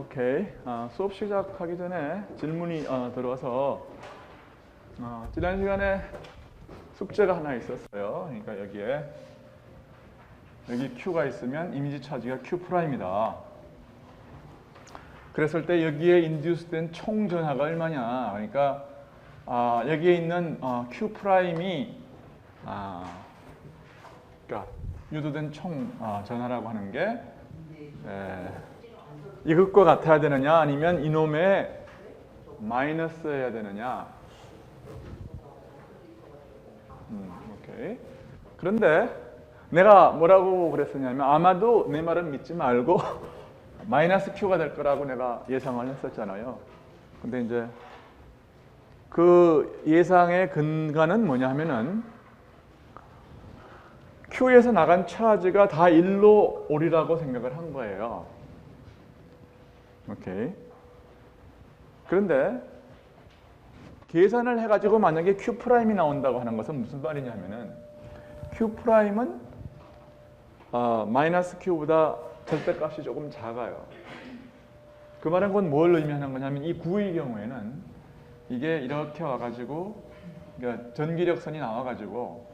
오케이. 수업 시작하기 전에 질문이 들어와서 지난 시간에 숙제가 하나 있었어요. 그러니까 여기 Q가 있으면 이미지 차지가 Q'이다. 그랬을 때 여기에 인듀스된 총 전하가 얼마냐? 그러니까 여기에 있는 Q'이 그러니까 유도된 총 전하라고 하는 게 이것과 같아야 되느냐 아니면 이놈의 마이너스 해야 되느냐. 오케이. 그런데 내가 뭐라고 그랬었냐면 아마도 내 말은 믿지 말고 마이너스 Q가 될 거라고 내가 예상을 했었잖아요. 근데 이제 그 예상의 근간은 뭐냐 하면은 Q에서 나간 차지가 다 1로 오리라고 생각을 한 거예요. 오케이. 그런데 계산을 해가지고 만약에 Q'이 나온다고 하는 것은 무슨 말이냐면은 Q'은 마이너스 Q보다 절대값이 조금 작아요. 그 말은 건 뭘 의미하는 거냐면 이 구의 경우에는 이게 이렇게 와가지고 그러니까 전기력선이 나와가지고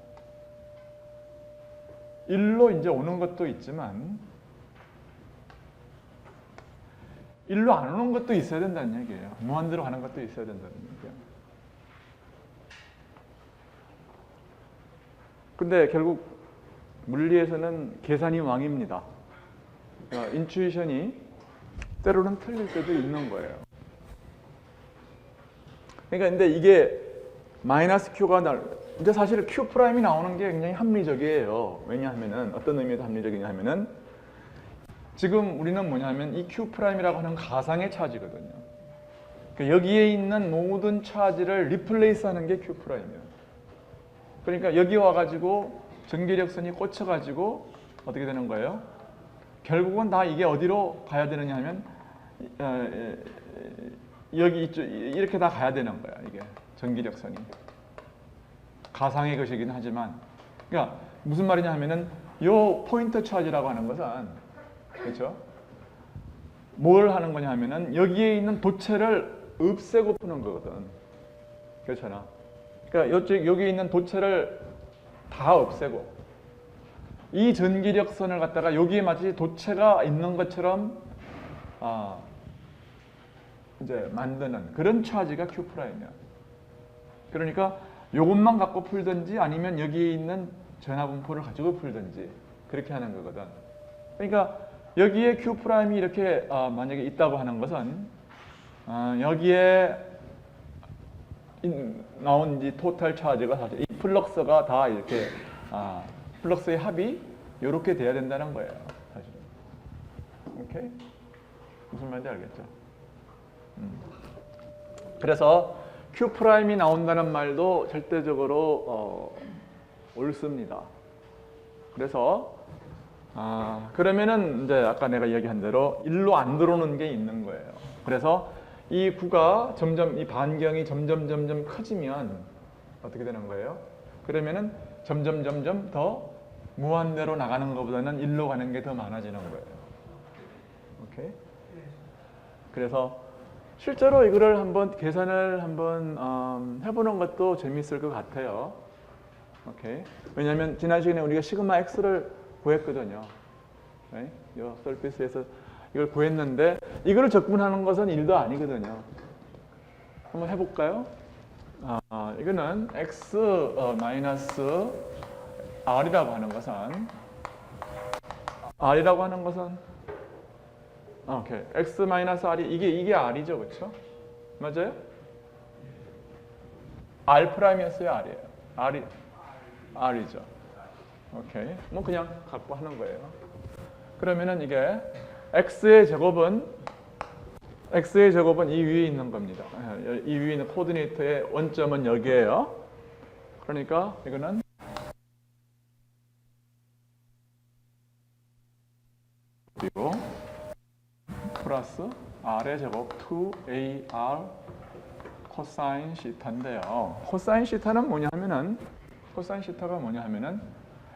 1로 이제 오는 것도 있지만 1로 안 오는 것도 있어야 된다는 얘기예요. 무한대로 가는 것도 있어야 된다는 얘기예요. 근데 결국 물리에서는 계산이 왕입니다. 그러니까 인투이션이 때로는 틀릴 때도 있는 거예요. 그러니까 근데 이게 마이너스 Q가 이제 사실 Q'이 나오는 게 굉장히 합리적이에요. 왜냐하면은 어떤 의미에서 합리적이냐 하면은 지금 우리는 뭐냐면 이 Q'이라고 하는 가상의 차지거든요. 그러니까 여기에 있는 모든 차지를 리플레이스 하는 게 Q'이에요. 그러니까 여기 와가지고 전기력선이 꽂혀가지고 어떻게 되는 거예요? 결국은 다 이게 어디로 가야 되느냐 하면 여기 이쪽 이렇게 다 가야 되는 거야. 이게 전기력선이. 가상의 것이긴 하지만 그러니까 무슨 말이냐 하면은 요 포인트 차지라고 하는 것은 그렇죠? 뭘 하는 거냐 하면은 여기에 있는 도체를 없애고 푸는 거거든. 그렇잖아. 그러니까 여기 있는 도체를 다 없애고 이 전기력선을 갖다가 여기에 마치 도체가 있는 것처럼 이제 만드는 그런 차지가 Q'이야. 그러니까 이것만 갖고 풀든지 아니면 여기에 있는 전하분포를 가지고 풀든지 그렇게 하는 거거든. 그러니까 여기에 Q'이 이렇게 만약에 있다고 하는 것은 여기에 나온 이 토탈 차지가 사실 이 플럭스가 다 이렇게 플럭스의 합이 이렇게 돼야 된다는 거예요. 사실. 오케이? 무슨 말인지 알겠죠? 그래서 Q'이 나온다는 말도 절대적으로 옳습니다. 그래서 그러면은 이제 아까 내가 이야기한 대로 1로 안 들어오는 게 있는 거예요. 그래서 이 구가 점점 이 반경이 점점 커지면 어떻게 되는 거예요? 그러면은 점점 더 무한대로 나가는 것보다는 1로 가는 게 더 많아지는 거예요. 오케이? 그래서 실제로 이거를 한번 계산을 한번 해보는 것도 재미있을 것 같아요. 오케이? 왜냐하면 지난 시간에 우리가 시그마 x를 구했거든요. 이 서피스에서 이걸 구했는데 이거를 적분하는 것은 1도 아니거든요. 한번 해볼까요? 이거는 x 마이너스 r이라고 하는 것은 오케이. x 마이너스 r이 이게 r이죠, 그렇죠? 맞아요? r 프라임이었어요, r이에요. r이죠. 오케이. 뭐 그냥 갖고 하는 거예요. 그러면은 이게 x의 제곱은 이 위에 있는 겁니다. 이 위에 있는 코디네이터의 원점은 여기에요. 그러니까 이거는 그리고 플러스 r의 제곱 2ar 코사인 시타인데요. 코사인 시타가 뭐냐 하면은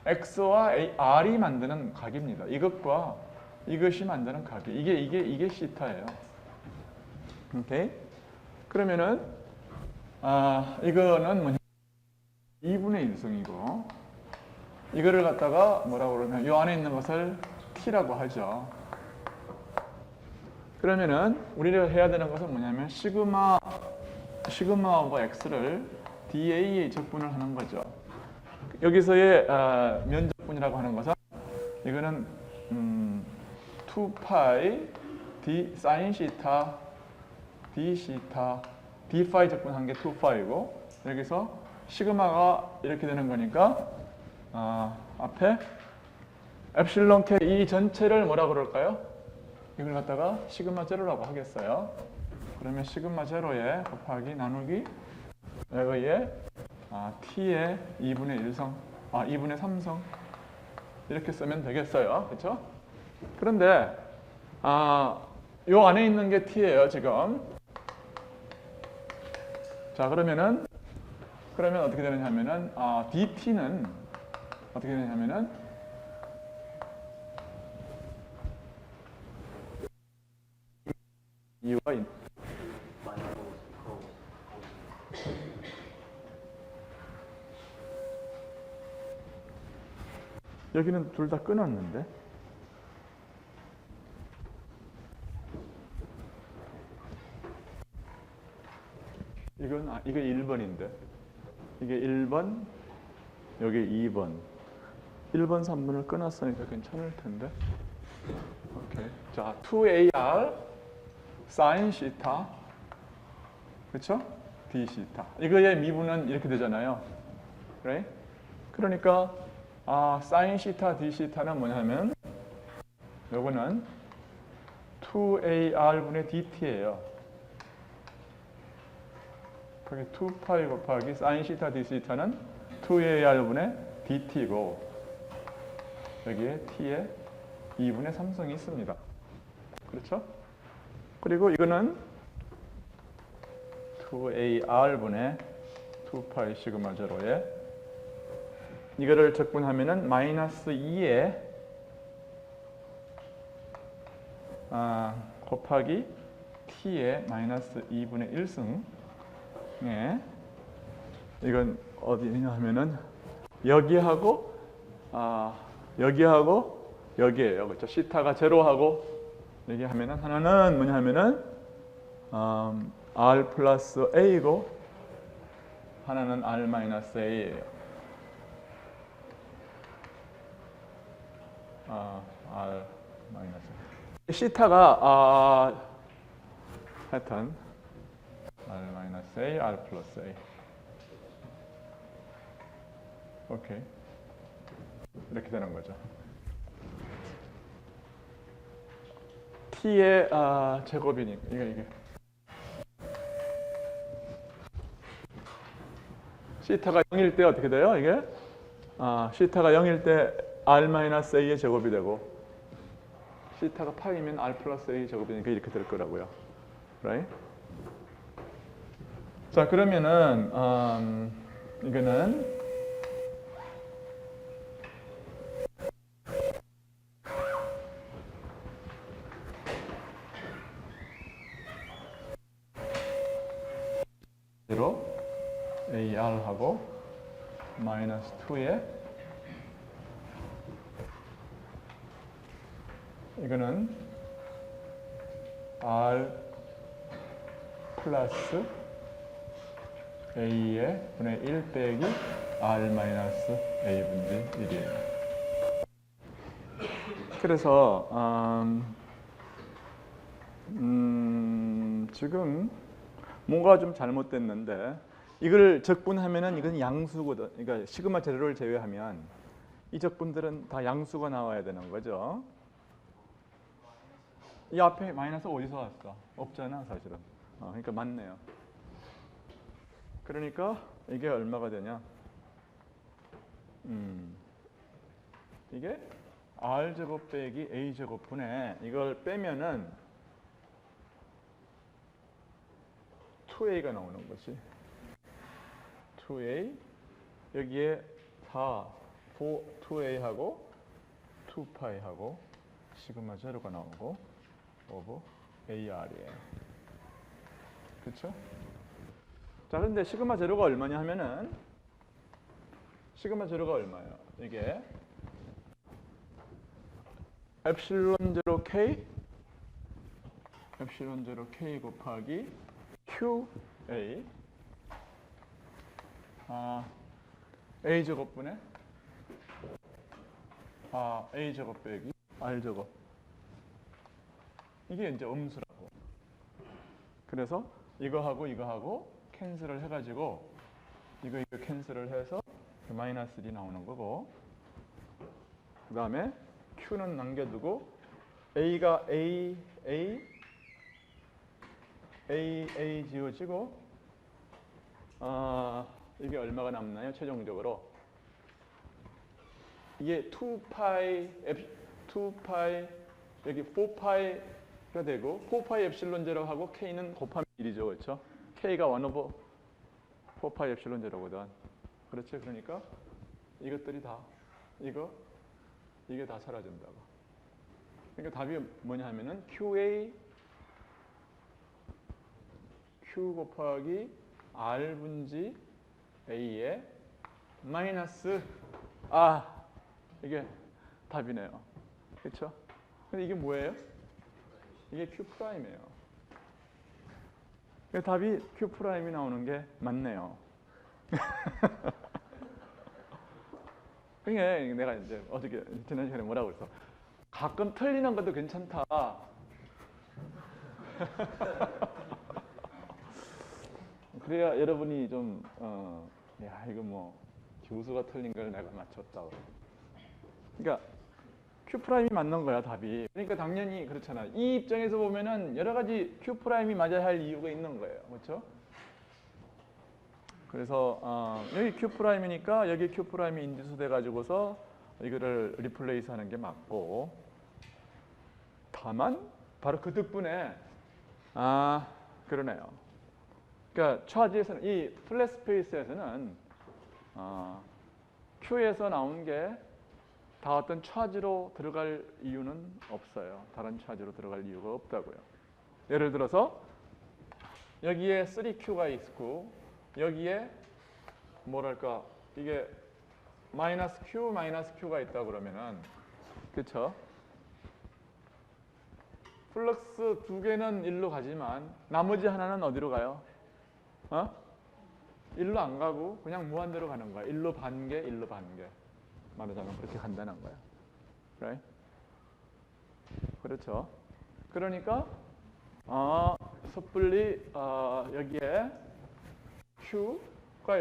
x와 r이 만드는 각입니다. 이것과 이것이 만드는 각이 이게 시타예요. 오케이? 그러면은 이거는 뭐냐? 2분의 1승이고 이거를 갖다가 뭐라고 그러냐면 이 안에 있는 것을 t라고 하죠. 그러면은 우리가 해야 되는 것은 뭐냐면 시그마하고 x를 da에 적분을 하는 거죠. 여기서의 면적분이라고 하는 것은 이거는 2파이 d sin 시타 d 시타 d 파이 적분한 게 2파이고 여기서 시그마가 이렇게 되는 거니까 앞에 엡실론 K 이 전체를 뭐라 그럴까요? 이걸 갖다가 시그마 제로라고 하겠어요. 그러면 시그마 제로에 곱하기 나누기 여기에 t의 2분의 1성 2분의 3성 이렇게 쓰면 되겠어요. 그렇죠? 그런데 요 안에 있는 게 t예요, 지금. 자, 그러면 어떻게 되느냐면은 dt는 어떻게 되냐면은 이와 여기는 둘 다 끊었는데 이게 1번인데 이게 1번 여기 2번 1번 3번을 끊었으니까 괜찮을 텐데. 오케이. 자, 2AR sin 시타 그렇죠? d 시타 이거의 미분은 이렇게 되잖아요. 그래? 그러니까 sin 시타 d 시타는 뭐냐면 요거는 2AR분의 dt예요. 그게 2파이 곱하기 sin 시타 d 시타는 2AR분의 dt고 여기에 t에 2분의 3성이 있습니다. 그렇죠? 그리고 이거는 2AR분의 2파이 시그마 제로에 이거를 적분하면은 마이너스 2에 곱하기 t의 마이너스 2분의 1승에 이건 어디냐 하면은 여기하고 여기에요. 그렇죠? 시타가 제로하고 여기 하면은 하나는 뭐냐 하면은 r 플러스 a고 하나는 r 마이너스 a예요. r 마이너스 시타가 하여튼 r 마이너스 a, r 플러스 a. 오케이. 이렇게 되는 거죠. t의 제곱이니까 이게 시타가 0일 때 어떻게 돼요? 이게 시타가 0일 때 r-a의 제곱이 되고 시타가 파이면 r 플러스 a 제곱이니까 이렇게 될 거라고요. right? 자, 그러면은 이거는 로 AR하고 마이너스 2에 이거는 R 플러스 A의 분의 1 빼기 R 마이너스 A분의 1이에요. 그래서 지금 뭔가 좀 잘못됐는데 이걸 적분하면은 이건 양수거든. 그러니까 시그마 제로를 제외하면 이 적분들은 다 양수가 나와야 되는 거죠. 이 앞에 마이너스 어디서 왔어? 없잖아, 사실은. 그러니까 맞네요. 그러니까 이게 얼마가 되냐? 이게 r 제곱 빼기 a 제곱분에 이걸 빼면은 2a가 나오는 거지. 2a 여기에 2a하고 2파이하고 시그마 제로가 나오고 오브 AR이에요. 그렇죠? 자, 근데 시그마 제로가 얼마냐 하면은 시그마 제로가 얼마예요? 이게 엡실론 제로 K 엡실론 제로 K 곱하기 QA A 제곱분의 A 제곱 빼기 R 제곱. 이게 이제 음수라고. 그래서 이거하고 캔슬을 해가지고 이거 캔슬을 해서 마이너스 1이 나오는 거고, 그 다음에 Q는 남겨두고 A가 A 지워지고 이게 얼마가 남나요? 최종적으로 이게 2파이 여기 4파이가 되고 4파이 엡실론 제로하고 K는 곱하면 1이죠. 그렇죠? K가 1 오버 4파이 엡실론 제로거든. 그렇죠? 그러니까 이것들이 다 이게 다 사라진다고. 그러니까 답이 뭐냐 하면은 Q 곱하기 R 분지 A에 마이너스 이게 답이네요. 그렇죠? 근데 이게 뭐예요? 이게 Q 프라임이에요. 답이 Q 프라임이 나오는 게 맞네요. 그러니까 내가 이제 어저께 지난 시간에 뭐라고 그랬어? 가끔 틀리는 것도 괜찮다. 그래야 여러분이 좀 야 이거 뭐 교수가 틀린 걸 내가 맞췄다. 그러니까 Q 프라임이 맞는 거야 답이. 그러니까 당연히 그렇잖아. 이 입장에서 보면은 여러 가지 Q 프라임이 맞아야 할 이유가 있는 거예요. 그렇죠? 그래서 여기 Q 프라임이니까 여기 Q 프라임이 인디스 돼 가지고서 이거를 리플레이스 하는 게 맞고, 다만 바로 그 덕분에 그러네요. 그러니까 차지에서는 이 플랫 스페이스에서는 Q에서 나온 게 다 어떤 차지로 들어갈 이유는 없어요. 다른 차지로 들어갈 이유가 없다고요. 예를 들어서 여기에 3Q가 있고 여기에 뭐랄까 이게 마이너스 Q가 있다 그러면은 그렇죠? 플럭스 두 개는 일로 가지만 나머지 하나는 어디로 가요? 일로 안 가고 그냥 무한대로 가는 거야. 일로 반개. 말하자면 그렇게 간다는 거야. Right? 그렇죠. 그러니까 섣불리 여기에 Q가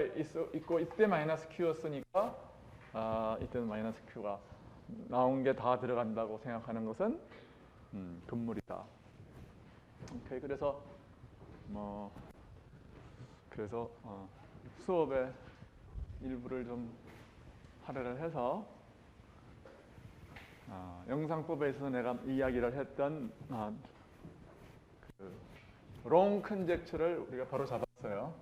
있고 이때 마이너스 Q였으니까 이때는 마이너스 Q가 나온 게 다 들어간다고 생각하는 것은 금물이다. 오케이. 그래서 수업의 일부를 좀 할애를 해서 영상법에서 내가 이야기를 했던 롱 컨젝처를 우리가 바로 잡았어요.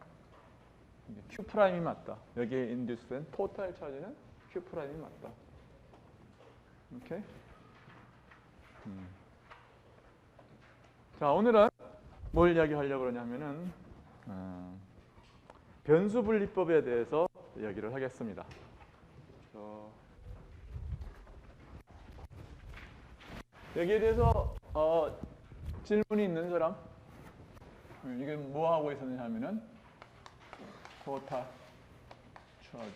Q 프라임이 맞다. 여기에 인듀스된 토탈 차지는 Q 프라임이 맞다. 오케이. 자, 오늘은 뭘 이야기하려고 그러냐면은 변수 분리법에 대해서 이야기를 하겠습니다. 여기에 대해서 질문이 있는 사람? 이게 뭐 하고 있었느냐 하면은 토탈 차지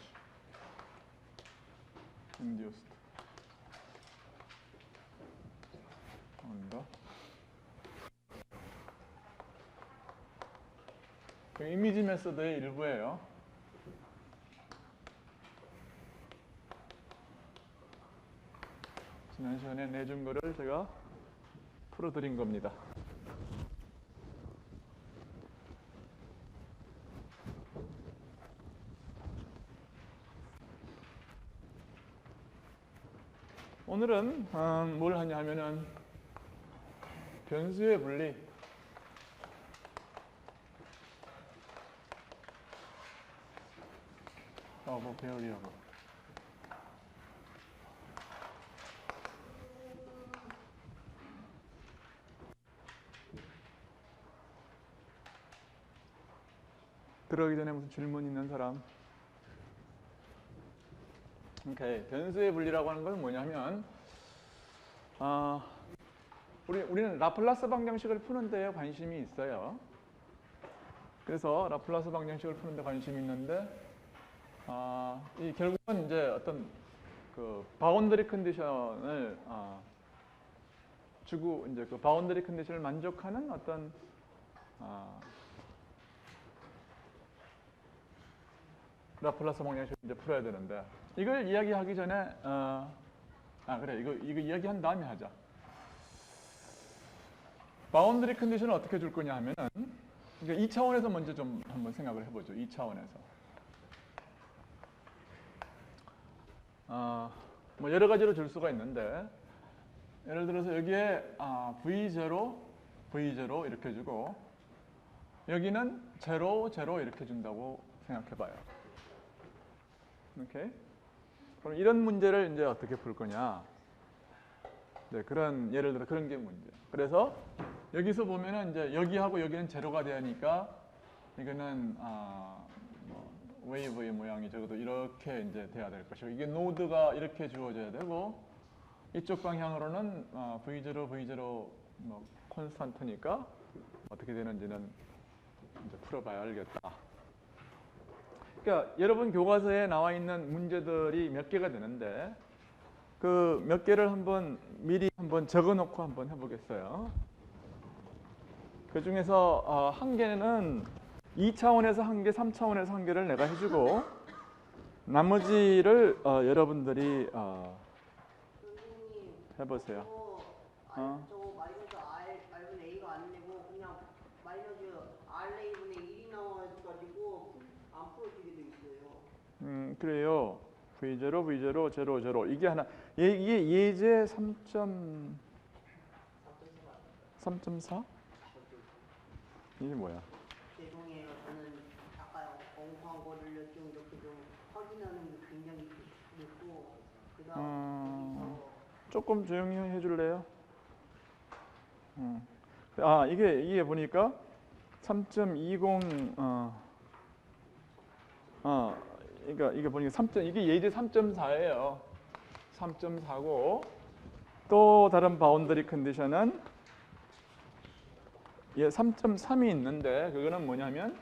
induced on the 그 이미지 메소드의 일부예요. 지난 시간에 내준 거를 제가 풀어드린 겁니다. 오늘은 뭘 하냐 하면은 변수의 분리, 배우려고. 들어가기 전에 무슨 질문 있는 사람? 오케이. 변수의 분리라고 하는 건 뭐냐면 우리는 라플라스 방정식을 푸는데 관심이 있어요. 그래서 라플라스 방정식을 푸는데 관심이 있는데 이 결국은 이제 어떤 그 바운더리 컨디션을 주고 이제 그 바운더리 컨디션을 만족하는 어떤 라플라스 방정식을 이제 풀어야 되는데 이걸 이야기하기 전에 그래 이거 이야기한 다음에 하자. 바운더리 컨디션을 어떻게 줄 거냐 하면은 그러니까 2차원에서 먼저 좀 한번 생각을 해보죠. 2차원에서 뭐 여러 가지로 줄 수가 있는데 예를 들어서 여기에 V0 이렇게 주고 여기는 0, 0 이렇게 준다고 생각해봐요. 오케이? 그럼 이런 문제를 이제 어떻게 풀 거냐? 네, 예를 들어 그런 게 문제. 그래서 여기서 보면은 이제 여기하고 여기는 제로가 되니까 이거는 웨이브의 모양이 적어도 이렇게 이제 돼야 될 것이고 이게 노드가 이렇게 주어져야 되고 이쪽 방향으로는 V0 뭐 콘스탄트니까 어떻게 되는지는 이제 풀어봐야 알겠다. 그러니까 여러분 교과서에 나와 있는 문제들이 몇 개가 되는데 그 몇 개를 미리 한번 적어놓고 한번 해보겠어요. 그 중에서 한 개는 2차원에서 한 개, 3차원에서 한 개를 내가 해주고 나머지를 여러분들이 해보세요. 저거 마이너스 R분의 A가 안 되고 그냥 마이너스 RA분의 1이 나와가지고 안 풀어지게 돼 있어요. 그래요. V0, V0, 0, 0 이게 하나 이게 예제 3.4? 이게 뭐야? 죄송해요. 저는 아까 엉뚱한 거를 좀 이렇게 좀 확인하는 게 굉장히 좋고 그다음 조금 조용히 해줄래요? 이게 보니까 3.20 그러니까 이게 보니까 이게 예제 3.4예요. 3.4고 또 다른 바운더리 컨디션은 3.3이 있는데 그거는 뭐냐면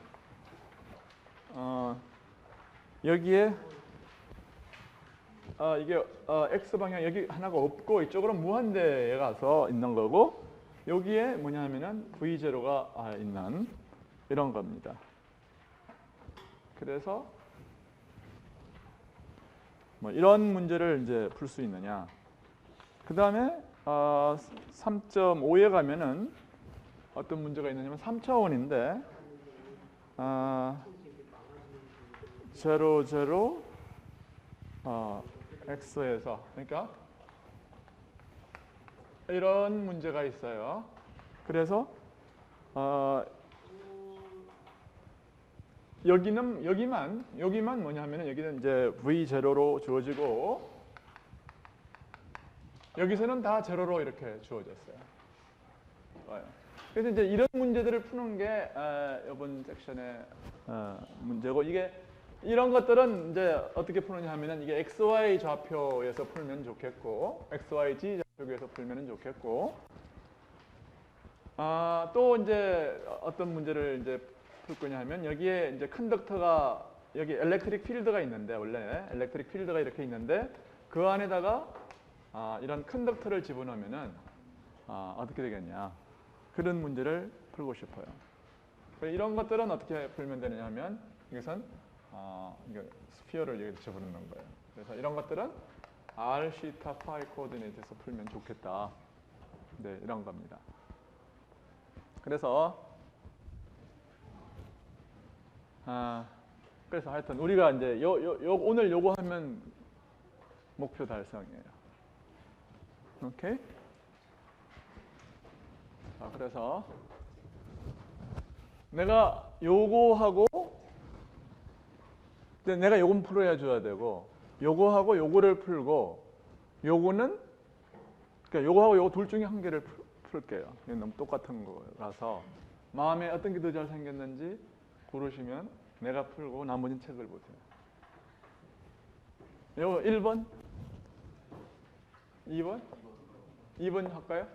여기에 이게 x 방향 여기 하나가 없고 이쪽으로 무한대에 가서 있는 거고 여기에 뭐냐면은 v0가 있는 이런 겁니다. 그래서 뭐 이런 문제를 이제 풀 수 있느냐. 그 다음에 3.5에 가면은 어떤 문제가 있느냐면 3차원인데 0, 0 x에서 그러니까 이런 문제가 있어요. 그래서 여기만 뭐냐면은 여기는 이제 v0로 주어지고 여기서는 다 제로로 이렇게 주어졌어요. 그래서 이제 이런 문제들을 푸는 게 이번 섹션의 문제고 이게 이런 것들은 이제 어떻게 푸느냐 하면은 이게 XY 좌표에서 풀면 좋겠고 XYZ 좌표에서 풀면 좋겠고 또 이제 어떤 문제를 이제 풀 거냐 하면 여기에 이제 컨덕터가 여기 엘렉트릭 필드가 있는데 원래 엘렉트릭 필드가 이렇게 있는데 그 안에다가 이런 컨덕터를 집어넣으면은 어떻게 되겠냐 그런 문제를 풀고 싶어요. 이런 것들은 어떻게 풀면 되느냐 하면 이것은 이거 스피어를 여기 집어넣는 거예요. 그래서 이런 것들은 r, 시타, 파이 코오디네이트에서 풀면 좋겠다. 네, 이런 겁니다. 그래서 하여튼 우리가 이제 오늘 요거 하면 목표 달성이에요. 오케이? 자, 그래서 내가 요거하고 내가 요건 풀어야 줘야 되고 요거하고 요거를 풀고 요거는 그러니까 요거하고 요거 둘 중에 한 개를 풀게요. 이건 너무 똑같은 거라서 마음에 어떤 게 더 잘 생겼는지 고르시면 내가 풀고 나머지는 책을 보세요. 요거 1번? 2번? 2번 할까요?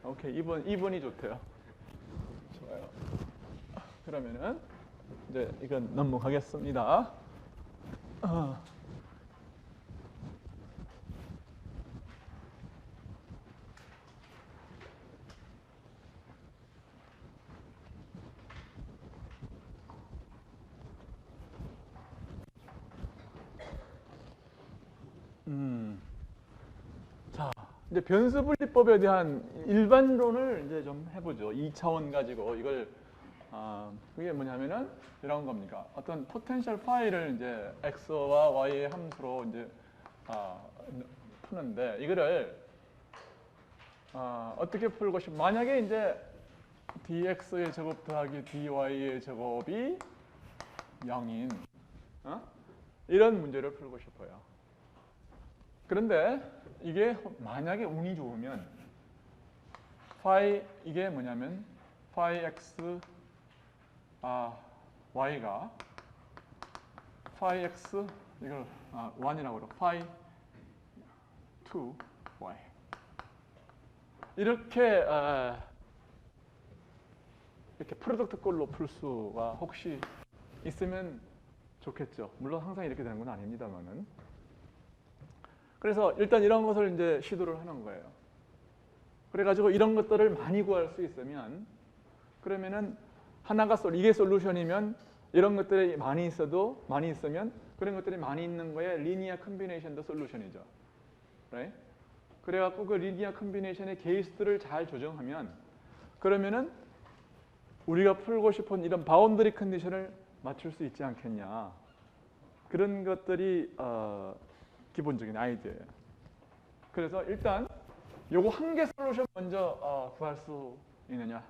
오케이, 2번이 좋대요. 좋아요. 그러면은 이제 이건 넘어가겠습니다. 자, 이제 변수 분리법에 대한 일반론을 이제 좀 해보죠. 2차원 가지고 이걸 그게 뭐냐면은 이런 겁니까? 어떤 포텐셜 파일을 이제 x와 y의 함수로 이제 푸는데 이거를 어떻게 풀고 싶? 만약에 이제 dx의 제곱 더하기 dy의 제곱이 0인 이런 문제를 풀고 싶어요. 그런데 이게 만약에 운이 좋으면 이게 뭐냐면 phi x y가 phi x 이걸 1이라고 그러고 phi 2y 이렇게 프로덕트꼴로 풀 수가 혹시 있으면 좋겠죠. 물론 항상 이렇게 되는 건 아닙니다만은. 그래서 일단 이런 것을 이제 시도를 하는 거예요. 그래가지고 이런 것들을 많이 구할 수 있으면 그러면은 하나가 이게 솔루션이면 이런 것들이 많이 있으면 그런 것들이 많이 있는 거에 리니어 컨비네이션도 솔루션이죠. right? 그래갖고 그 리니어 컨비네이션의 케이스들을 잘 조정하면 그러면은 우리가 풀고 싶은 이런 바운더리 컨디션을 맞출 수 있지 않겠냐. 그런 것들이 기본적인 아이디어예요. 그래서 일단 요거 한 개 솔루션 먼저 구할 수 있느냐.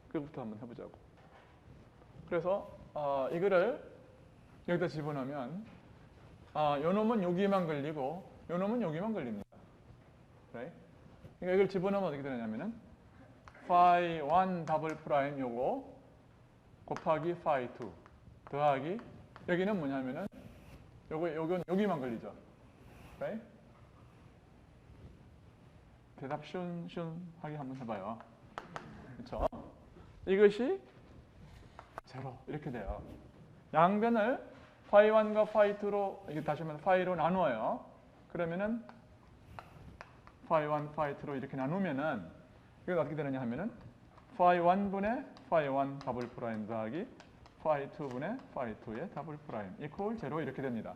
그것부터 한번 해보자고. 그래서 이거를 여기다 집어넣으면 요 놈은 여기만 걸리고 요 놈은 여기만 걸립니다. right? 그러니까 이걸 집어넣으면 어떻게 되느냐면은 phi 1 더블 프라임 요거 곱하기 phi 2 더하기 여기는 뭐냐면은 요건 여기만 걸리죠. right? 대답 시원하게 한번 해봐요. 그렇죠? 이것이 제로 이렇게 돼요. 양변을 phi 1과 phi 2로 이게 다시 한번 phi로 나누어요. 그러면은 phi 1, phi 2로 이렇게 나누면은 이건 어떻게 되느냐 하면은 phi 1분의 phi 1 더블 프라임 더하기 phi 2분의 phi 2의 더블 프라임 이퀄 제로 이렇게 됩니다.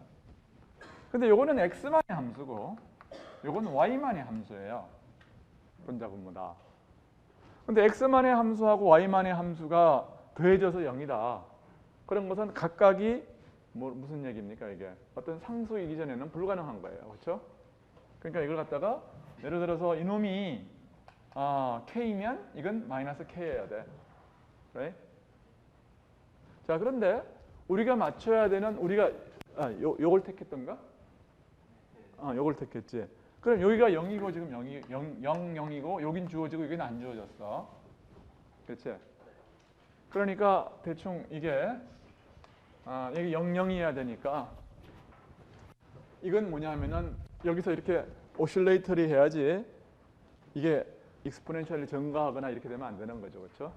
근데 요거는 x만의 함수고 요건 y만의 함수예요. 분자분모다. 근데 x만의 함수하고 y만의 함수가 더해져서 0이다. 그런 것은 각각이 무슨 얘기입니까 이게? 어떤 상수이기 전에는 불가능한 거예요. 그렇죠? 그러니까 이걸 갖다가 예를 들어서 이놈이 k면 이건 마이너스 k여야 돼. right? 자, 그런데 우리가 맞춰야 되는 우리가 요걸 택했던가? 요걸 택했지. 그럼 여기가 0이고 지금 0이고 여긴 주어지고 여기는 안 주어졌어. 그렇지? 그러니까 대충 이게 여기 0,0이어야 되니까 이건 뭐냐면은 여기서 이렇게 오실레이터리 해야지 이게 익스포넨셜리 증가하거나 이렇게 되면 안 되는 거죠. 그렇죠?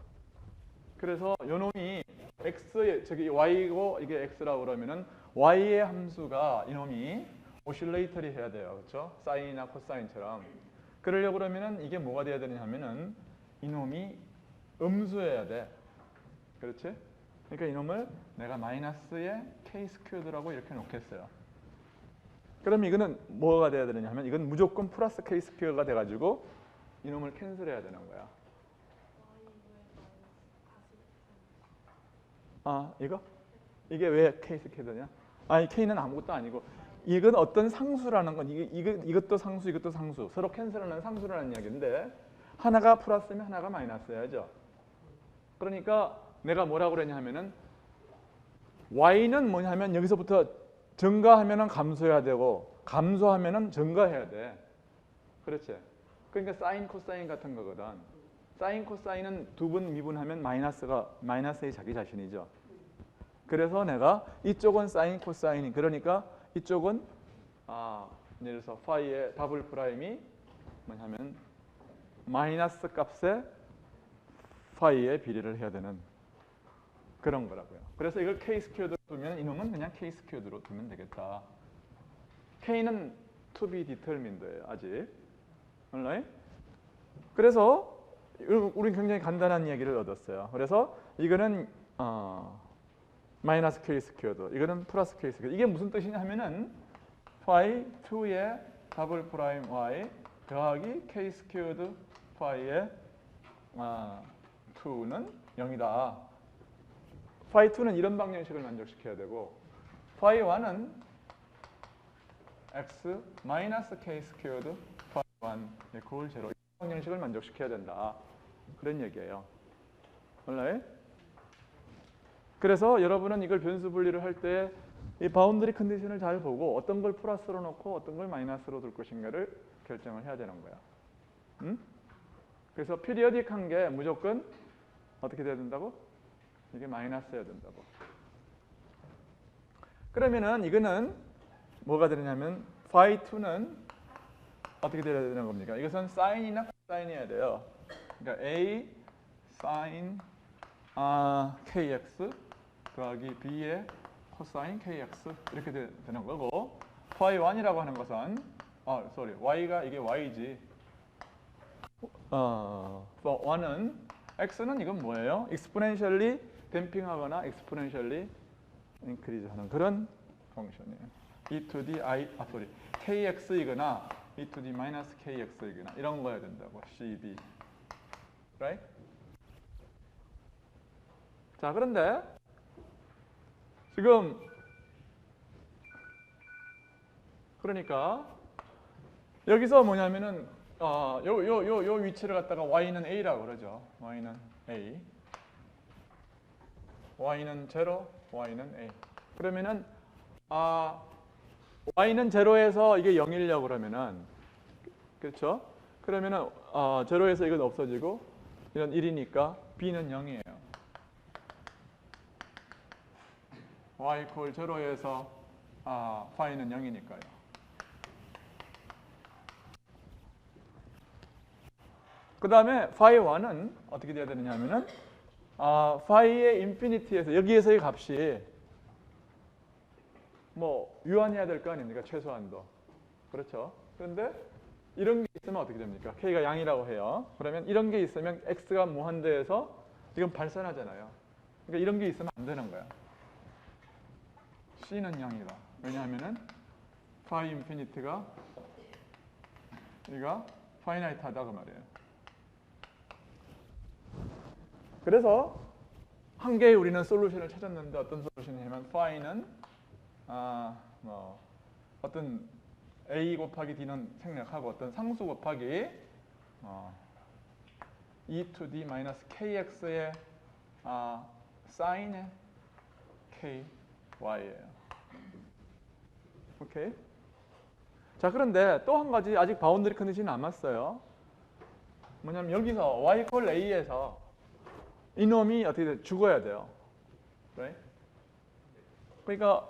그래서 요 놈이 x의 저기 y고 이게 x라고 그러면은 y의 함수가 이놈이 오실레이터리 해야 돼요. 그렇죠? 사인이나 코사인처럼. 그러려고 그러면은 이게 뭐가 돼야 되냐 하면은 이놈이 음수여야 돼. 그렇지? 그러니까 이놈을 내가 마이너스의 k 스퀘어드라고 이렇게 놓겠어요. 그럼 이거는 뭐가 돼야 되느냐 하면 이건 무조건 플러스 k 스퀘어가 돼가지고 이놈을 캔슬해야 되는 거야. 이거? 이게 왜 k 스퀘어냐? 아니 k는 아무것도 아니고 이건 어떤 상수라는 건 이것도 상수 이것도 상수 서로 캔슬하는 상수라는 이야기인데 하나가 플러스면 하나가 마이너스여야죠. 그러니까 내가 뭐라고 그랬냐 하면은 y는 뭐냐면 여기서부터 증가하면은 감소해야 되고 감소하면은 증가해야 돼. 그렇지? 그러니까 사인 코사인 같은 거거든. 사인 코사인은 두 번 미분하면 마이너스의 자기 자신이죠. 그래서 내가 이쪽은 사인 코사인이 그러니까 이쪽은 예를 들어서 파이의 더블 프라임이 뭐냐면 마이너스 값에 파이의 비례를 해야 되는 그런 거라고요. 그래서 이걸 k 스퀘어드로 두면 이놈은 그냥 k 스퀘어드로 두면 되겠다. k는 to be determined예요. 아직. alright? 그래서 우리는 굉장히 간단한 이야기를 얻었어요. 그래서 이거는 마이너스 k 스퀘어드, 이거는 플러스 k 스퀘어드. 이게 무슨 뜻이냐 하면은 파이 2의 더블 프라임 y 더하기 k 스퀘어드 파이의 2는 0이다. 파이 2는 이런 방정식을 만족시켜야 되고 파이 1은 x 마이너스 k 스퀘어드 파이 1 equal 0 이 방정식을 만족시켜야 된다. 그런 얘기예요. 원래 그래서 여러분은 이걸 변수 분리를 할 때 이 바운더리 컨디션을 잘 보고 어떤 걸 플러스로 놓고 어떤 걸 마이너스로 둘 것인가를 결정을 해야 되는 거야. 그래서 피리어딕한 게 무조건 어떻게 돼야 된다고? 이게 마이너스여야 된다고. 그러면은 이거는 뭐가 되느냐면 phi 2는 어떻게 돼야 되는 겁니까? 이것은 사인이나 코사인이어야 돼요. 그러니까 a sin kx 더하기 b의 코사인 kx 이렇게 되는 거고 phi 1이라고 하는 것은 y가 이게 y지. 1은 x는 이건 뭐예요? exponentially 댐핑하거나 exponentially increase하는 그런 펑션이에요. e to the kx이거나 e to the minus kx이거나 이런 거야 된다고. cb. right? 자, 그런데 지금 그러니까 여기서 뭐냐면은 요 위치를 갖다가 y는 a라고 그러죠. y는 a. y는 0, y는 a. 그러면은 y는 0에서 이게 0이려고 그러면은 그렇죠? 그러면은 0에서 이건 없어지고 이건 1이니까 b는 0이에요. y equal 0에서 phi는 0이니까요. 그 다음에 phi 1은 어떻게 돼야 되느냐 하면은 phi의 인피니티에서 여기에서의 값이 뭐 유한해야 될 거 아닙니까? 최소한도. 그렇죠? 그런데 이런 게 있으면 어떻게 됩니까? k가 양이라고 해요. 그러면 이런 게 있으면 x가 무한대에서 지금 발산하잖아요. 그러니까 이런 게 있으면 안 되는 거야. c는 0이다. 왜냐하면은 phi 인피니티가 이가 파이나이트하다 그 말이에요. 그래서 한 개의 우리는 솔루션을 찾았는데 어떤 솔루션이냐면 phi는 어떤 a 곱하기 d는 생략하고 어떤 상수 곱하기 e to d 마이너스 kx의 사인의 ky예요. 오케이. 자, 그런데 또 한 가지 아직 바운더리 컨디션이 남았어요. 뭐냐면 여기서 y equal a에서 이놈이 어떻게 돼? 죽어야 돼요. right? 그러니까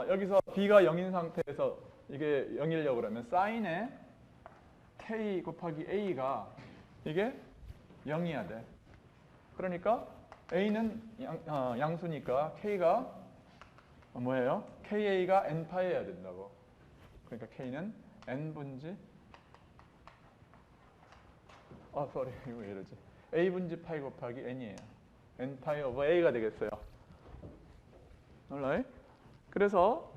여기서 b가 0인 상태에서 이게 0이려고 그러면 사인의 k 곱하기 a가 이게 0이어야 돼. 그러니까 a는 양수니까 k가 뭐예요? ka가 n파이여야 된다고. 그러니까 k는 n분지 이거 왜 이러지? a분지 파이 곱하기 n이에요. n파이 오버 a가 되겠어요. alright? 그래서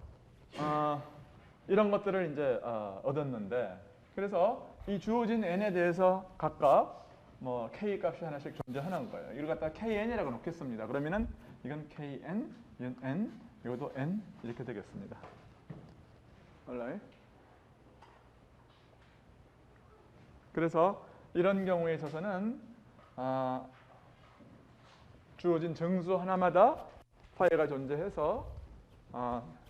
이런 것들을 이제 얻었는데 그래서 이 주어진 n에 대해서 각각 뭐 k 값이 하나씩 존재하는 거예요. 이걸 갖다 kn이라고 놓겠습니다. 그러면은 이건 kn, 이건 n, 이것도 n 이렇게 되겠습니다. alright? 그래서 이런 경우에 있어서는 주어진 정수 하나마다 파이가 존재해서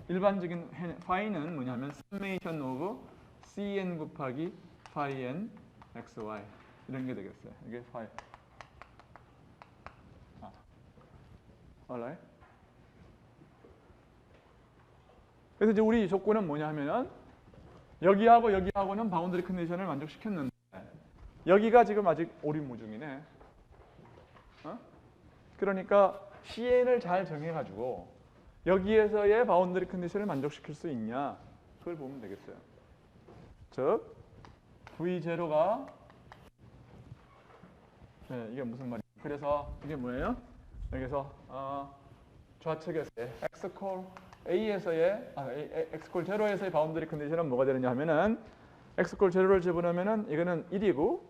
일반적인 파이는 뭐냐면 summation of cn 곱하기 phi n xy 이런 게 되겠어요. 이게 파이. alright? 그래서 이제 우리 조건은 뭐냐 하면은 여기하고 여기하고는 바운더리 컨디션을 만족시켰는데 여기가 지금 아직 오리무중이네. 그러니까 CN을 잘 정해가지고 여기에서의 바운더리 컨디션을 만족시킬 수 있냐 그걸 보면 되겠어요. 즉 V0가 네, 이게 무슨 말이에요? 그래서 이게 뭐예요? 여기서 좌측에서의 X콜 A에서의 X콜 제로에서의 바운더리 컨디션은 뭐가 되느냐 하면은 X콜 제로를 집어넣으면은 이거는 1이고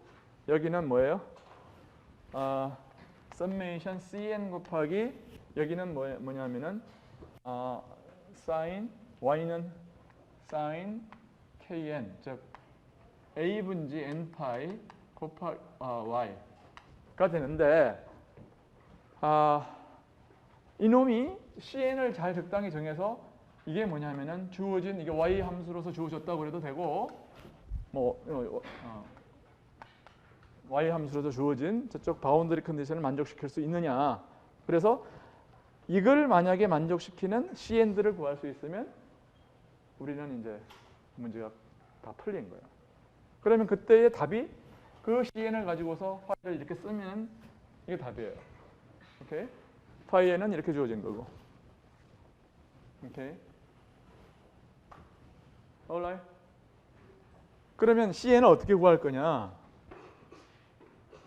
여기는 뭐예요? 서메이션 CN 곱하기 여기는 뭐냐면은 sin y는 sin kn 즉 a 분지 n 파이 곱하기 y가 되는데 이놈이 CN을 잘 적당히 정해서 이게 뭐냐면은 주어진 이게 y 함수로서 주어졌다고 해도 되고 y 함수로서 주어진 저쪽 바운더리 컨디션을 만족시킬 수 있느냐. 그래서 이걸 만약에 만족시키는 CN들을 구할 수 있으면 우리는 이제 문제가 다 풀린 거예요. 그러면 그때의 답이 그 CN을 가지고서 파이를 이렇게 쓰면 이게 답이에요. 오케이? 파이에는 이렇게 주어진 거고. 오케이? alright? 그러면 CN을 어떻게 구할 거냐?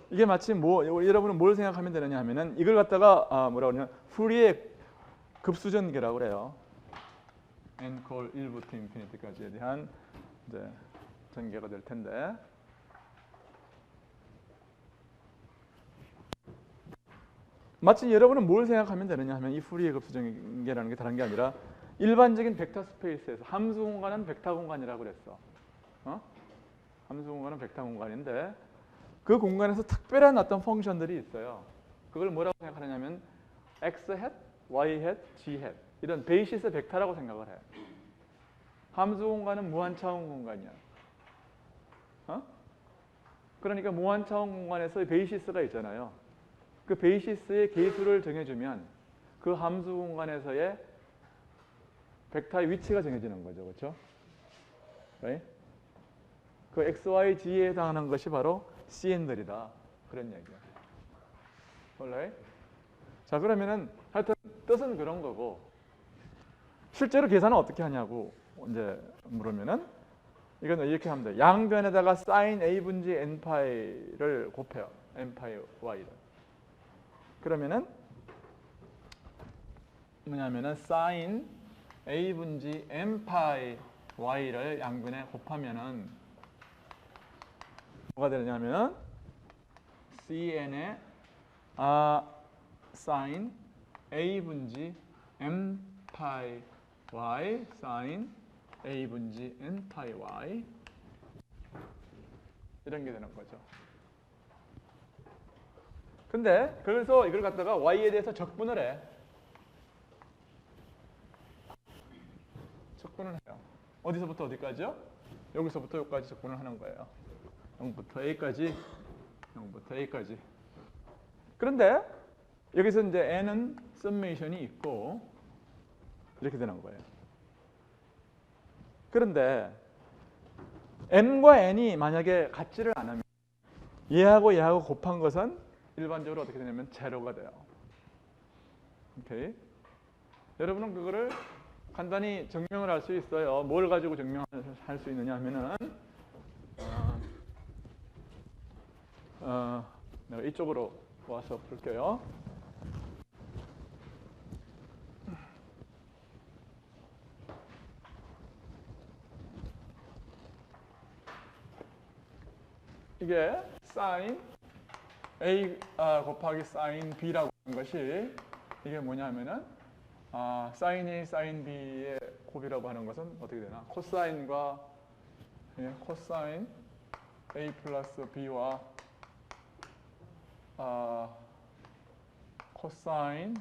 이게 마치 여러분은 뭘 생각하면 되느냐 하면은 이걸 갖다가 뭐라고 그러냐? 푸리의 급수전개라고 그래요. n 콜 1부터 인피니티까지에 대한 이제 전개가 될 텐데. 마치 여러분은 뭘 생각하면 되느냐 하면 이 푸리의 급수전개라는 게 다른 게 아니라 일반적인 벡터 스페이스에서 함수 공간은 벡터 공간이라고 그랬어. 함수 공간은 벡터 공간인데 그 공간에서 특별한 어떤 펑션들이 있어요. 그걸 뭐라고 생각하느냐면 x hat, y hat, g hat 이런 베이시스 벡터라고 생각을 해. 함수 공간은 무한 차원 공간이야. 그러니까 무한 차원 공간에서 베이시스가 있잖아요. 그 베이시스의 계수를 정해주면 그 함수 공간에서의 벡터의 위치가 정해지는 거죠, 그렇죠? Right? 그 x, y, g에 해당하는 것이 바로 CN들이다. 그런 얘기야. Alright? 자, 그러면은 하여튼 뜻은 그런 거고 실제로 계산은 어떻게 하냐고 이제 물으면은 이건 이렇게 하면 돼. 양변에다가 sin a 분지 n 파이를 곱해요. n 파이 y를. 그러면은 뭐냐면은 sin a 분지 n 파이 y를 양변에 곱하면은 뭐가 되냐면은 cn의 sin a 분지 m 파이 y sin a 분지 n 파이 y 이런 게 되는 거죠. 근데 그래서 이걸 갖다가 y에 대해서 적분을 해. 적분을 해요. 어디서부터 어디까지요? 여기서부터 여기까지 적분을 하는 거예요. 0부터 a까지, 0부터 a까지. 그런데 여기서 이제 n은 서메이션이 있고 이렇게 되는 거예요. 그런데 m과 n이 만약에 같지를 않으면 얘하고 곱한 것은 일반적으로 어떻게 되냐면 제로가 돼요. 오케이? 여러분은 그거를 간단히 증명을 할 수 있어요. 뭘 가지고 증명할 수 있느냐 하면은 내가 이쪽으로 와서 볼게요. 이게 sin a 곱하기 sin b라고 하는 것이 이게 뭐냐면은 sin a, sin b의 곱이라고 하는 것은 어떻게 되나? 코사인과 코사인 a 플러스 b와 코사인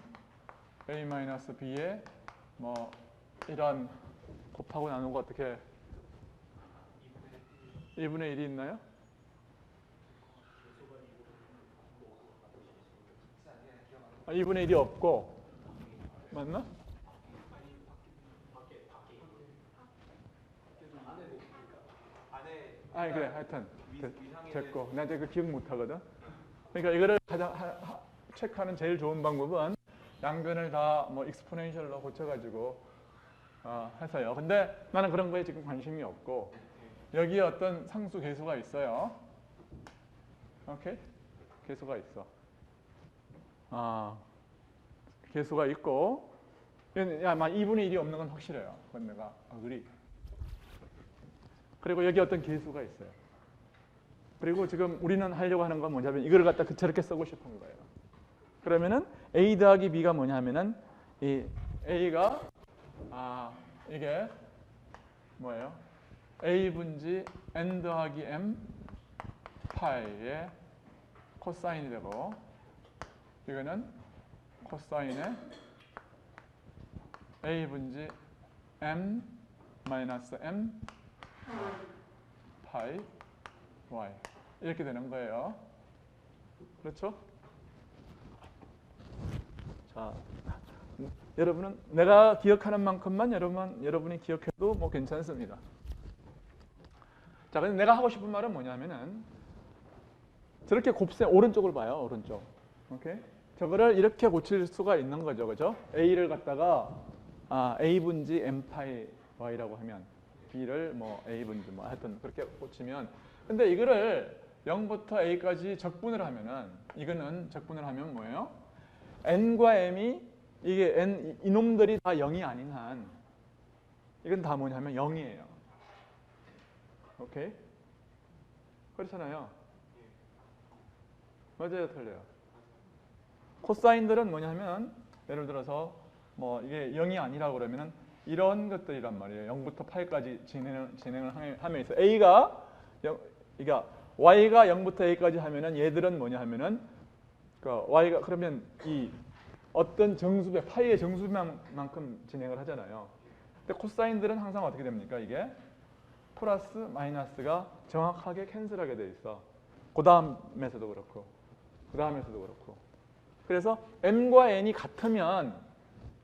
a 마이너스 b의 뭐 이런 곱하고 나누고 어떻게 2분의 1이 있나요? 아, 2분의 1이 없고 맞나? 아니 그래 하여튼 됐고 나 이제 그 기억 못 하거든. 그러니까 이거를 가장 체크하는 제일 좋은 방법은 양변을 다 뭐 익스포넨셜로 고쳐가지고 해서요. 근데 나는 그런 거에 지금 관심이 없고 여기에 어떤 상수 계수가 있어요. 오케이? 계수가 있어. 계수가 있고 아마 2분의 1이 없는 건 확실해요. 그건 내가 agree. 그리고 여기 어떤 계수가 있어요. 그리고 지금 우리는 하려고 하는 건 뭐냐면 이걸 갖다 저렇게 쓰고 싶은 거예요. 그러면은 A 더하기 B가 뭐냐면은 이 A가 이게 뭐예요? A 분지 N 더하기 M 파이의 코사인이 되고 이거는 코사인의 A 분지 M 마이너스 M 파이 Y 이렇게 되는 거예요. 그렇죠? 자, 여러분은 내가 기억하는 만큼만 여러분이 기억해도 뭐 괜찮습니다. 자, 근데 내가 하고 싶은 말은 뭐냐면은 저렇게 곱셈 오른쪽을 봐요. 오른쪽. 오케이? 저거를 이렇게 고칠 수가 있는 거죠. 그죠? A를 갖다가 A 분지 M 파이 Y라고 하면 B를 뭐 A 분지 뭐 하여튼 그렇게 고치면 근데 이거를 0부터 A까지 적분을 하면은 이거는 적분을 하면 뭐예요? N과 M이 이게 N 이놈들이 다 0이 아닌 한 이건 다 뭐냐면 0이에요. 오케이? 그렇잖아요. 맞아요, 틀려요. 코사인들은 뭐냐면 예를 들어서 뭐 이게 0이 아니라고 그러면은 이런 것들이란 말이에요. 0부터 8까지 진행을 하면서 A가 그러니까 Y가 0부터 A까지 하면은 얘들은 뭐냐 하면은 그 Y가 그러면 이 어떤 정수배 파이의 정수배만큼 진행을 하잖아요. 근데 코사인들은 항상 어떻게 됩니까? 이게 플러스 마이너스가 정확하게 캔슬하게 돼 있어. 그 다음에서도 그렇고 그 다음에서도 그렇고 그래서 M과 N이 같으면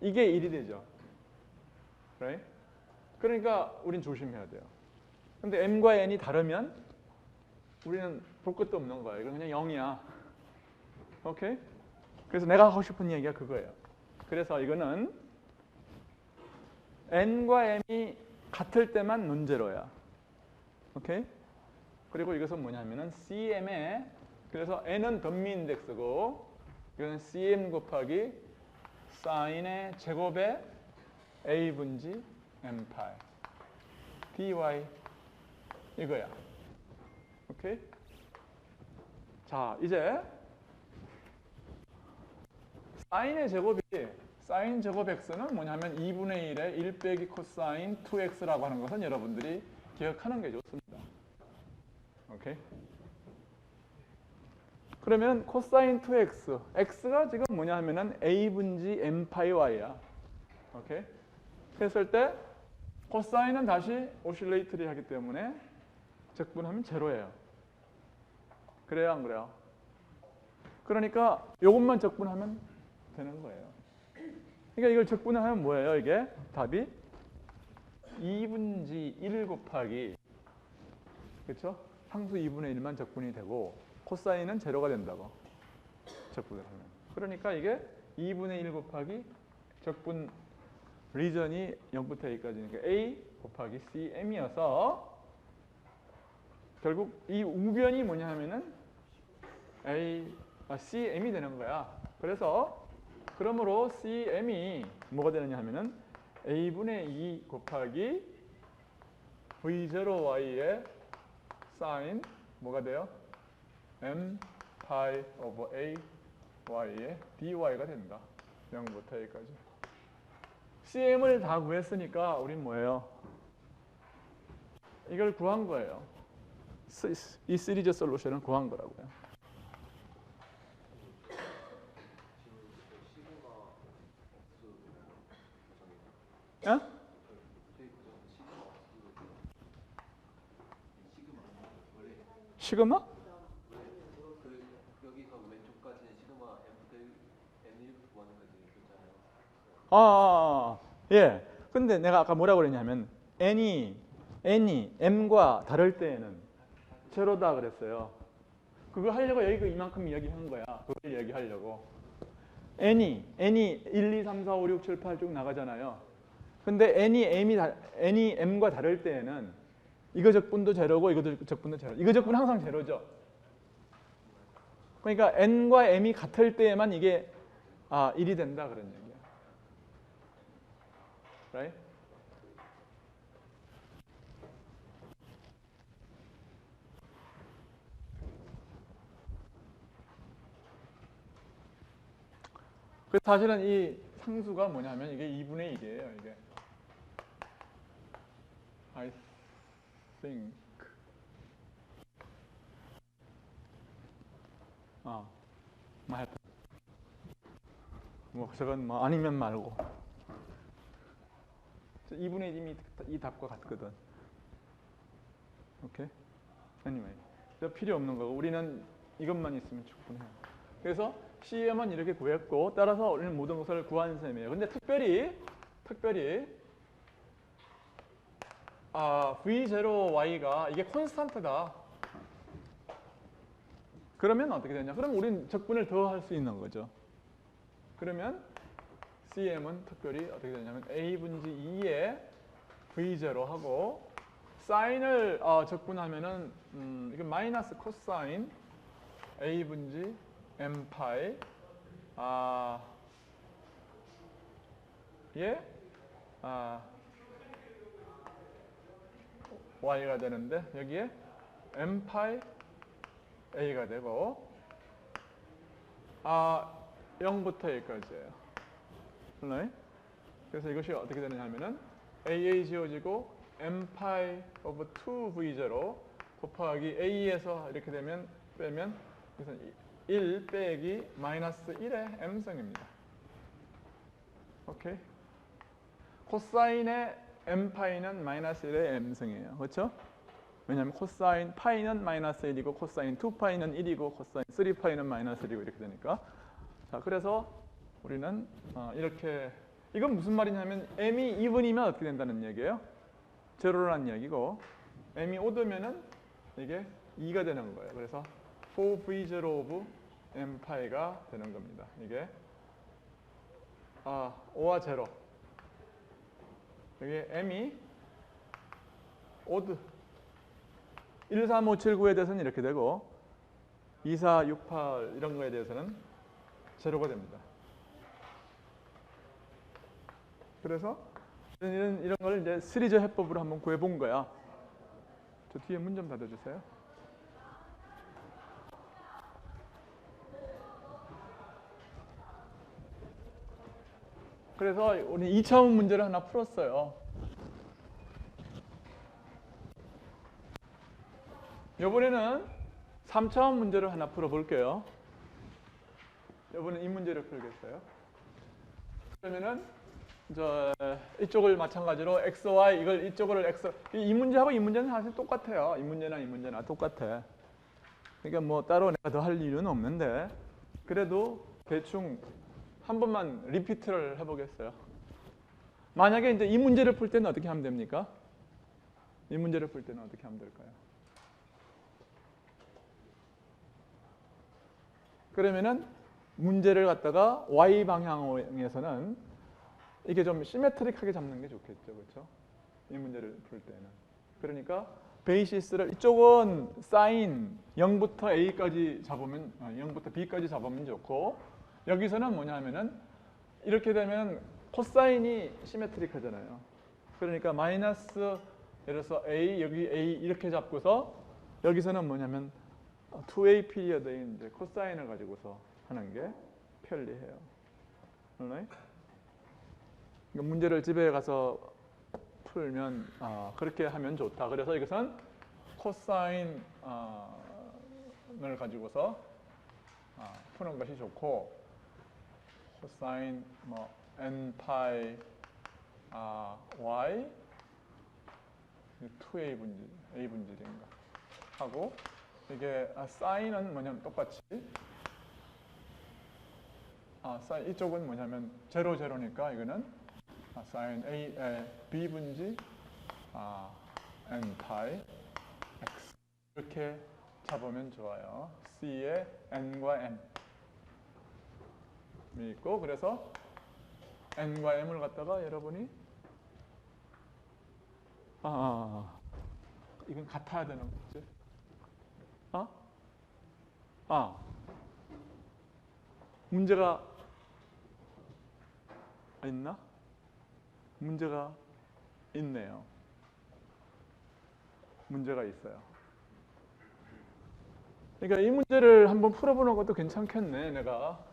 이게 1이 되죠. right? 그러니까 우린 조심해야 돼요. 근데 M과 N이 다르면 우리는 볼 것도 없는 거야. 이건 그냥 0이야. 오케이? 그래서 내가 하고 싶은 얘기가 그거예요. 그래서 이거는 N과 M이 같을 때만 논제로야. 오케이? 그리고 이것은 뭐냐면은 CM에 그래서 N은 덤미 인덱스고 이거는 CM 곱하기 사인의 제곱에 A 분지 M 파이 dy 이거야. 오케이? 자, 이제 사인의 제곱이 사인 제곱 x는 뭐냐면 2분의 1에 1 빼기 코사인 2x라고 하는 것은 여러분들이 기억하는 게 좋습니다. 오케이? 그러면 코사인 2x, x가 지금 뭐냐 하면은 a 분지 m 파이 y야. 오케이? 했을 때 코사인은 다시 오실레이트를 하기 때문에 적분하면 제로예요. 그래요, 안 그래요? 그러니까 이것만 적분하면 되는 거예요. 그러니까 이걸 적분을 하면 뭐예요? 이게 답이 2분지 1 곱하기 그렇죠? 상수 2분의 1만 적분이 되고 코사인은 제로가 된다고 적분을 하면. 그러니까 이게 2분의 1 곱하기 적분 리전이 0부터 A까지니까 A 곱하기 CM이어서 결국 이 우변이 뭐냐 하면은 CM이 되는 거야. 그래서 그러므로 CM이 뭐가 되느냐 하면은 A분의 2 곱하기 V0Y의 사인 뭐가 돼요? M 파이 오버 A Y의 DY가 된다. 0부터 A까지. CM을 다 구했으니까 우린 뭐예요? 이걸 구한 거예요. 이 시리즈 솔루션을 구한 거라고요. 어? 시그마? 여기서 왼쪽까지는 시그마 N1부터 N까지 있었잖아요. 예. 근데 내가 아까 뭐라고 그랬냐면 N이 M과 다를 때에는 제로다 그랬어요. 그거 하려고 여기 이만큼 이야기한 거야. 그걸 얘기하려고. n이 1, 2, 3, 4, 5, 6, 7, 8 쭉 나가잖아요. 근데 n이 m과 다를 때에는 이거 적분도 제로고 이거 적분도 제로. 이거 적분은 항상 제로죠. 그러니까 n과 m이 같을 때에만 이게 1이 된다 그런 얘기야. Right? 그래서 사실은 이 상수가 뭐냐면 이게 2분의 1이에요. 이게 I think 뭐 저건 뭐 아니면 말고 2분의 1이 이 답과 같거든. 오케이? Anyway, 필요 없는 거고 우리는 이것만 있으면 충분해요. 그래서 CM은 이렇게 구했고 따라서 우리는 모든 것을 구한 셈이에요. 근데 특별히 V0Y가 이게 콘스탄트다. 그러면 어떻게 되냐? 그럼 우리는 적분을 더 할 수 있는 거죠. 그러면 CM은 특별히 어떻게 되냐면 A분지 2에 V0 하고 사인을 적분하면은 이게 마이너스 코사인 A분지 M파이 Y가 되는데 여기에 M파이 A가 되고 0부터 A까지예요. 그래서 이것이 어떻게 되느냐면은 AA 지워지고 M파이 오브 2V0 곱하기 A에서 이렇게 되면 빼면 그래서 1 빼기 마이너스 1의 M승입니다. 오케이? 코사인의 M파이는 마이너스 1의 M승이에요. 그렇죠? 왜냐하면 코사인 파이는 마이너스 1이고 코사인 2파이는 1이고 코사인 3파이는 마이너스 1이고 이렇게 되니까 자 그래서 우리는 이렇게 이건 무슨 말이냐면 m이 even이면 어떻게 된다는 얘기예요? 제로라는 이야기고 m이 odd면은 이게 2가 되는 거예요. 그래서 4v0 of m파이가 되는 겁니다. 이게 5와 제로 여기 m이 odd 1, 3, 5, 7, 9에 대해서는 이렇게 되고 2, 4, 6, 8 이런 거에 대해서는 제로가 됩니다. 그래서 이런 걸 이제 시리즈 해법으로 한번 구해본 거야. 저 뒤에 문 좀 닫아주세요. 그래서 우리 2차원 문제를 하나 풀었어요. 이번에는 3차원 문제를 하나 풀어볼게요. 이번엔 이 문제를 풀겠어요. 그러면은 이쪽을 마찬가지로 x, y 이걸 이쪽을 x 이 문제하고 이 문제는 사실 똑같아요. 이 문제나 이 문제나 똑같아. 그러니까 뭐 따로 내가 더 할 이유는 없는데 그래도 대충 한 번만 리피트를 해보겠어요. 만약에 이제 이 문제를 풀 때는 어떻게 하면 됩니까? 이 문제를 풀 때는 어떻게 하면 될까요? 그러면은 문제를 갖다가 y 방향에서는 이게 좀 시메트릭하게 잡는 게 좋겠죠, 그렇죠? 이 문제를 풀 때는. 그러니까 베이시스를 이쪽은 사인 0부터 a까지 잡으면 0부터 b까지 잡으면 좋고 여기서는 뭐냐면은 이렇게 되면 코사인이 시메트릭하잖아요. 그러니까 마이너스 예를 들어서 a 여기 a 이렇게 잡고서 여기서는 뭐냐면 2a 피리어드인 이제 코사인을 가지고서 하는 게 편리해요. 문제를 집에 가서 풀면 그렇게 하면 좋다. 그래서 이것은 코사인을 가지고서 푸는 것이 좋고 코사인 뭐 n 파이 y 2a 분질 a 분질인가 하고 이게 사인은 뭐냐면 똑같이 사인 이쪽은 뭐냐면 제로 제로니까 이거는 사인 b 분지 n 파이 x 이렇게 잡으면 좋아요. C에 N과 M이 있고 그래서 N과 M을 갖다가 여러분이 이건 같아야 되는 거지. 문제가 있나? 문제가 있네요. 문제가 있어요. 그러니까 이 문제를 한번 풀어보는 것도 괜찮겠네. 내가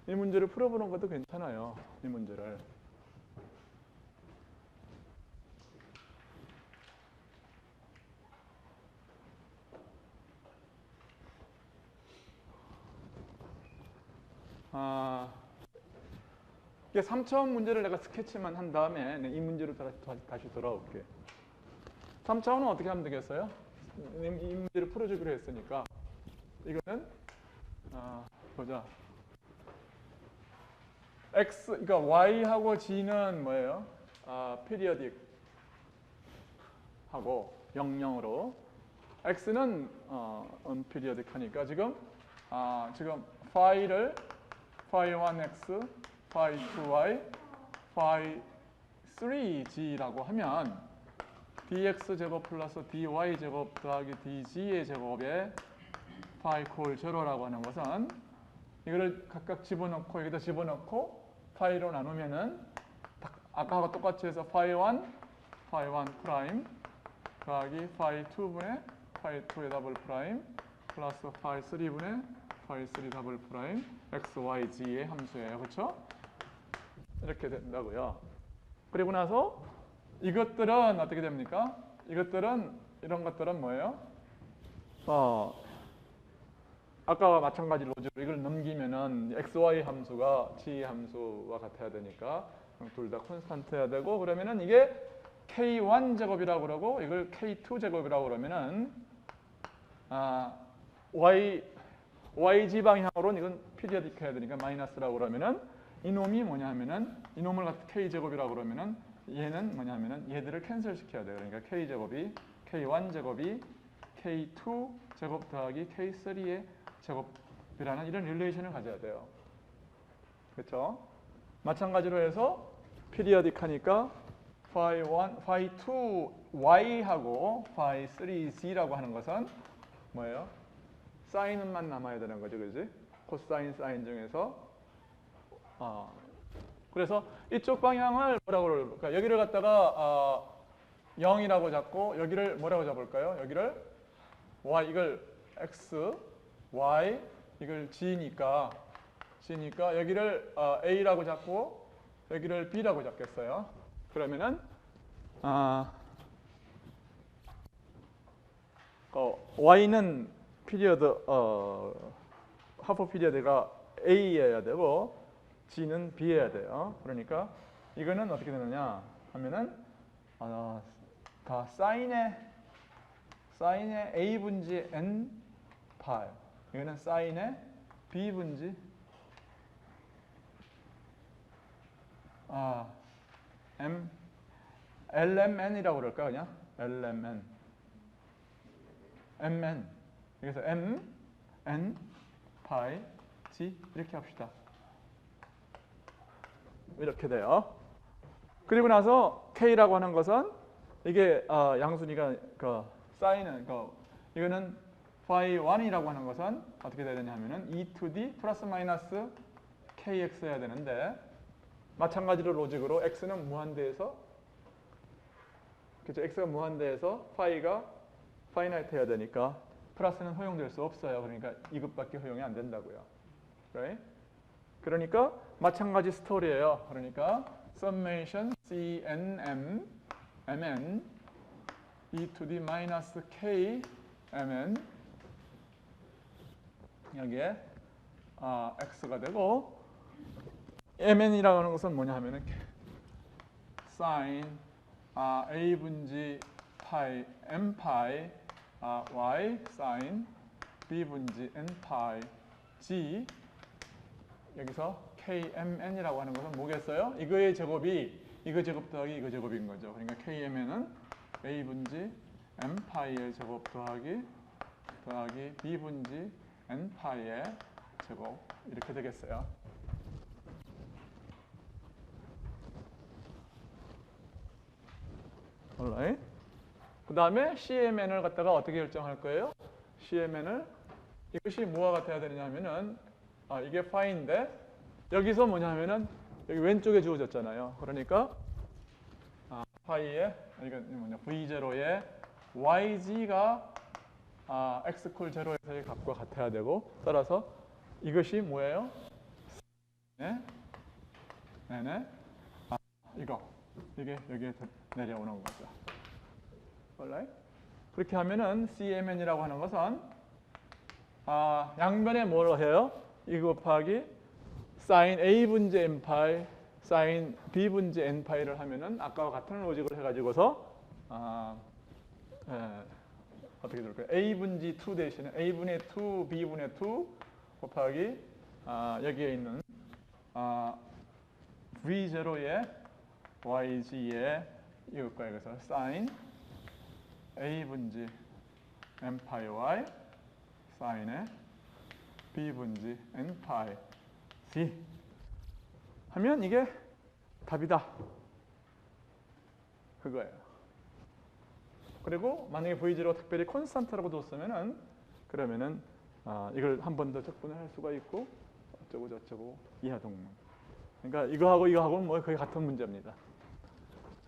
이 문제를 풀어보는 것도 괜찮아요. 이 문제를. 이게 3차원 문제를 내가 스케치만 한 다음에 이 문제로 다시 돌아올게. 3차원은 어떻게 하면 되겠어요? 이 문제를 풀어주기로 했으니까 이거는 보자. X, 그러니까 Y하고 G는 뭐예요? periodic 하고 00으로 X는 unperiodic 하니까 지금 phi를 phi1x, phi2y, phi3g라고 하면 dx 제곱 플러스 dy 제곱 더하기 dg의 제곱에 phi 콜 제로라고 하는 것은 이거를 각각 집어넣고 여기다 집어넣고 파이로 나누면은 아까하고 똑같이 해서 phi1 프라임 더하기 phi2분의 phi2의 더블 프라임 플러스 phi3분의 phi3 더블 프라임 x, y, g의 함수예요. 그렇죠? 이렇게 된다고요. 그리고 나서 이것들은 어떻게 됩니까? 이런 것들은 뭐예요? 아까와 마찬가지 로직으로 이걸 넘기면은 x, y 함수가 g 함수와 같아야 되니까 둘 다 콘스탄트 해야 되고 그러면은 이게 k1 제곱이라고 그러고 이걸 k2 제곱이라고 그러면은 yg 방향으로는 이건 피리어딕 해야 되니까 마이너스라고 그러면은 이놈이 뭐냐 하면은 이놈을 k 제곱이라고 그러면은 얘는 뭐냐 하면은 얘들을 캔슬 시켜야 돼요. 그러니까 k 제곱이 k1 제곱이 k2 제곱 더하기 k3의 제곱이라는 이런 릴레이션을 가져야 돼요. 그렇죠? 마찬가지로 해서 피리어딕 하니까 phi1, phi2y하고 phi3z라고 하는 것은 뭐예요? 사인은만 남아야 되는 거죠. 그지? 코사인, 사인 중에서 그래서 이쪽 방향을 뭐라고 그럴까? 여기를 갖다가 0이라고 잡고 여기를 뭐라고 잡을까요? 여기를 y 이걸 x, y 이걸 g니까 여기를 a라고 잡고 여기를 b라고 잡겠어요. 그러면은 y는 피리어드 하프 피리어드가 a여야 되고 g는 b여야 돼요. 그러니까 이거는 어떻게 되느냐 하면은 다 사인의 a 분지 n 파이 이거는 사인의 b 분지 lmn이라고 그럴까 그냥 lmn mn 그래서 m n 파이 g 이렇게 합시다. 이렇게 돼요. 그리고 나서 k라고 하는 것은 이게 양순이가 사인은 이거는 phi1이라고 하는 것은 어떻게 돼야 되냐 하면은 e to d 플러스 마이너스 kx 해야 되는데 마찬가지로 로직으로 x는 무한대에서 그렇죠? x가 무한대에서 phi가 파이나이트 해야 되니까 플러스는 허용될 수 없어요. 그러니까 이것밖에 허용이 안 된다고요. right? 그러니까 마찬가지 스토리예요. 그러니까 summation cnm mn e to the minus k mn 여기에 x가 되고 mn이라고 하는 것은 뭐냐 하면은 sin a 분지 파이 m 파이 y sin b 분지 n 파이 g 여기서 KMN이라고 하는 것은 뭐겠어요? 이거의 제곱이 이거 제곱 더하기 이거 제곱인 거죠. 그러니까 KMN은 A 분지 n파이의 제곱 더하기 b분지 n파이의 제곱 이렇게 되겠어요. alright. 그 다음에 CMN을 갖다가 어떻게 결정할 거예요? CMN을 이것이 뭐가 같아야 되느냐 하면은 이게 파이인데 여기서 뭐냐 하면은 여기 왼쪽에 주어졌잖아요. 그러니까 파이의 이건 뭐냐 V0의 YG가 X 콜 0에서의 값과 같아야 되고 따라서 이것이 뭐예요? 네. 이게 여기에 내려오는 거죠. alright? 그렇게 하면은 CMN이라고 하는 것은 양변에 뭘 해요? 이 곱하기 sin A분지 N파이 sin B분지 N파이를 하면은 아까와 같은 로직을 해가지고서 어떻게 될까요? A분지 2 대신에 A분의 2, B분의 2 곱하기 여기에 있는 V0의 YG의 이것과 여기서 sin A분지 N파이 Y sin의 B분지 N파이 C 하면 이게 답이다. 그거예요. 그리고 만약에 V0가 특별히 콘스탄트라고 뒀으면은 그러면은 이걸 한 번 더 적분을 할 수가 있고 어쩌고 저쩌고 이하동문. 그러니까 이거하고는 뭐 거의 같은 문제입니다.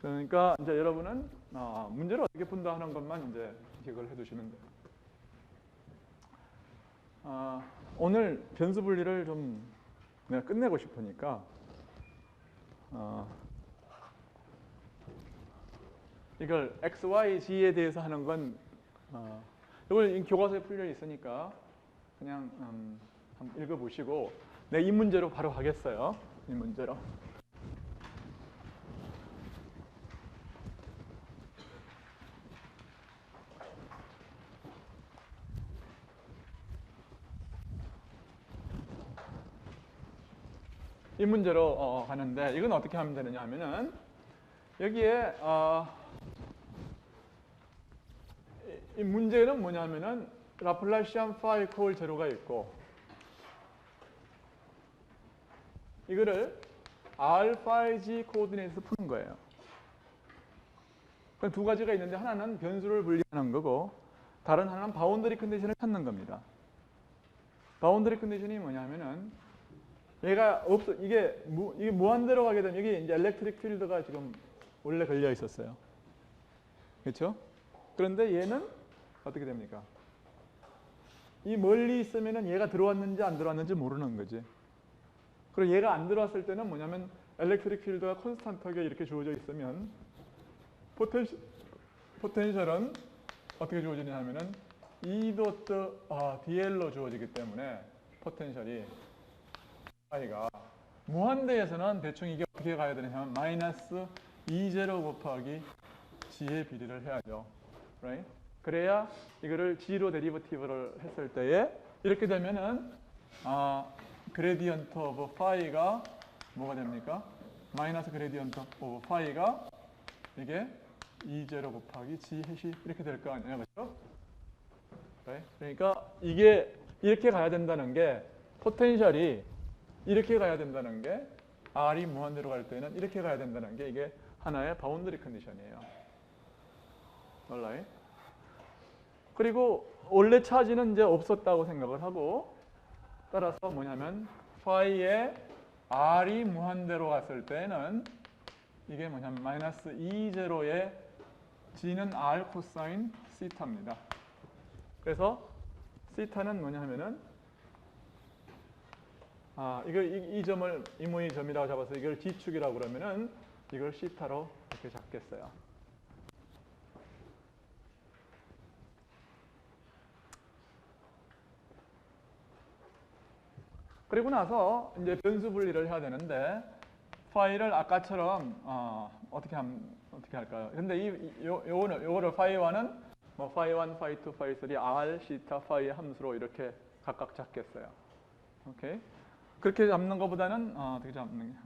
그러니까 이제 여러분은 문제를 어떻게 푼다 하는 것만 이제 기억을 해두시면 돼요. 오늘 변수 분리를 좀 내가 끝내고 싶으니까 이걸 x, y, g에 대해서 하는 건 이걸 교과서에 풀려 있으니까 그냥 한번 읽어보시고 네, 이 문제로 바로 가겠어요. 이 문제로. 이 문제로 가는데 이건 어떻게 하면 되느냐 하면은 여기에 이 문제는 뭐냐면은 라플라시안 파이 콜 제로가 있고 이거를 R 파이 G 코오디네이트에서 푸는 거예요. 그 두 가지가 있는데 하나는 변수를 분리하는 거고 다른 하나는 바운더리 컨디션을 찾는 겁니다. 바운더리 컨디션이 뭐냐면은 얘가 없어 이게 무한대로 가게 되면 여기 이제 엘렉트릭 필드가 지금 원래 걸려 있었어요. 그렇죠? 그런데 얘는 어떻게 됩니까? 이 멀리 있으면은 얘가 들어왔는지 안 들어왔는지 모르는 거지. 그리고 얘가 안 들어왔을 때는 뭐냐면 엘렉트릭 필드가 콘스탄트하게 이렇게 주어져 있으면 포텐셜은 어떻게 주어지냐 하면은 DL로 주어지기 때문에 포텐셜이 I가 무한대에서는 대충 이게 어떻게 가야 되냐면 마이너스 E0 곱하기 G의 비례를 해야죠. Right? 그래야 이거를 G로 데리버티브를 했을 때에 이렇게 되면은 그레디언트 오브 파이가 뭐가 됩니까? 마이너스 그레디언트 오브 파이가 이게 E0 곱하기 G 해시 이렇게 될 거 아니에요. 그렇죠? Right? 그러니까 이게 이렇게 가야 된다는 게 포텐셜이 이렇게 가야 된다는 게 R이 무한대로 갈 때는 이렇게 가야 된다는 게 이게 하나의 바운더리 컨디션이에요. alright? 그리고 원래 차지는 이제 없었다고 생각을 하고 따라서 뭐냐면 파이의 R이 무한대로 갔을 때는 이게 뭐냐면 마이너스 E0의 G는 R 코사인 시타입니다. 그래서 시타는 뭐냐면은 이 점을 이모의 점이라고 잡아서 이걸 G축이라고 그러면은 이걸 시타로 이렇게 잡겠어요. 그리고 나서 이제 변수 분리를 해야 되는데 파이를 아까처럼 어떻게 할까요? 근데 요거를 파이1은 뭐 파이1, 파이2, 파이3, R, 시타, 파이의 함수로 이렇게 각각 잡겠어요. 오케이? 그렇게 잡는 것보다는 어떻게 잡는 게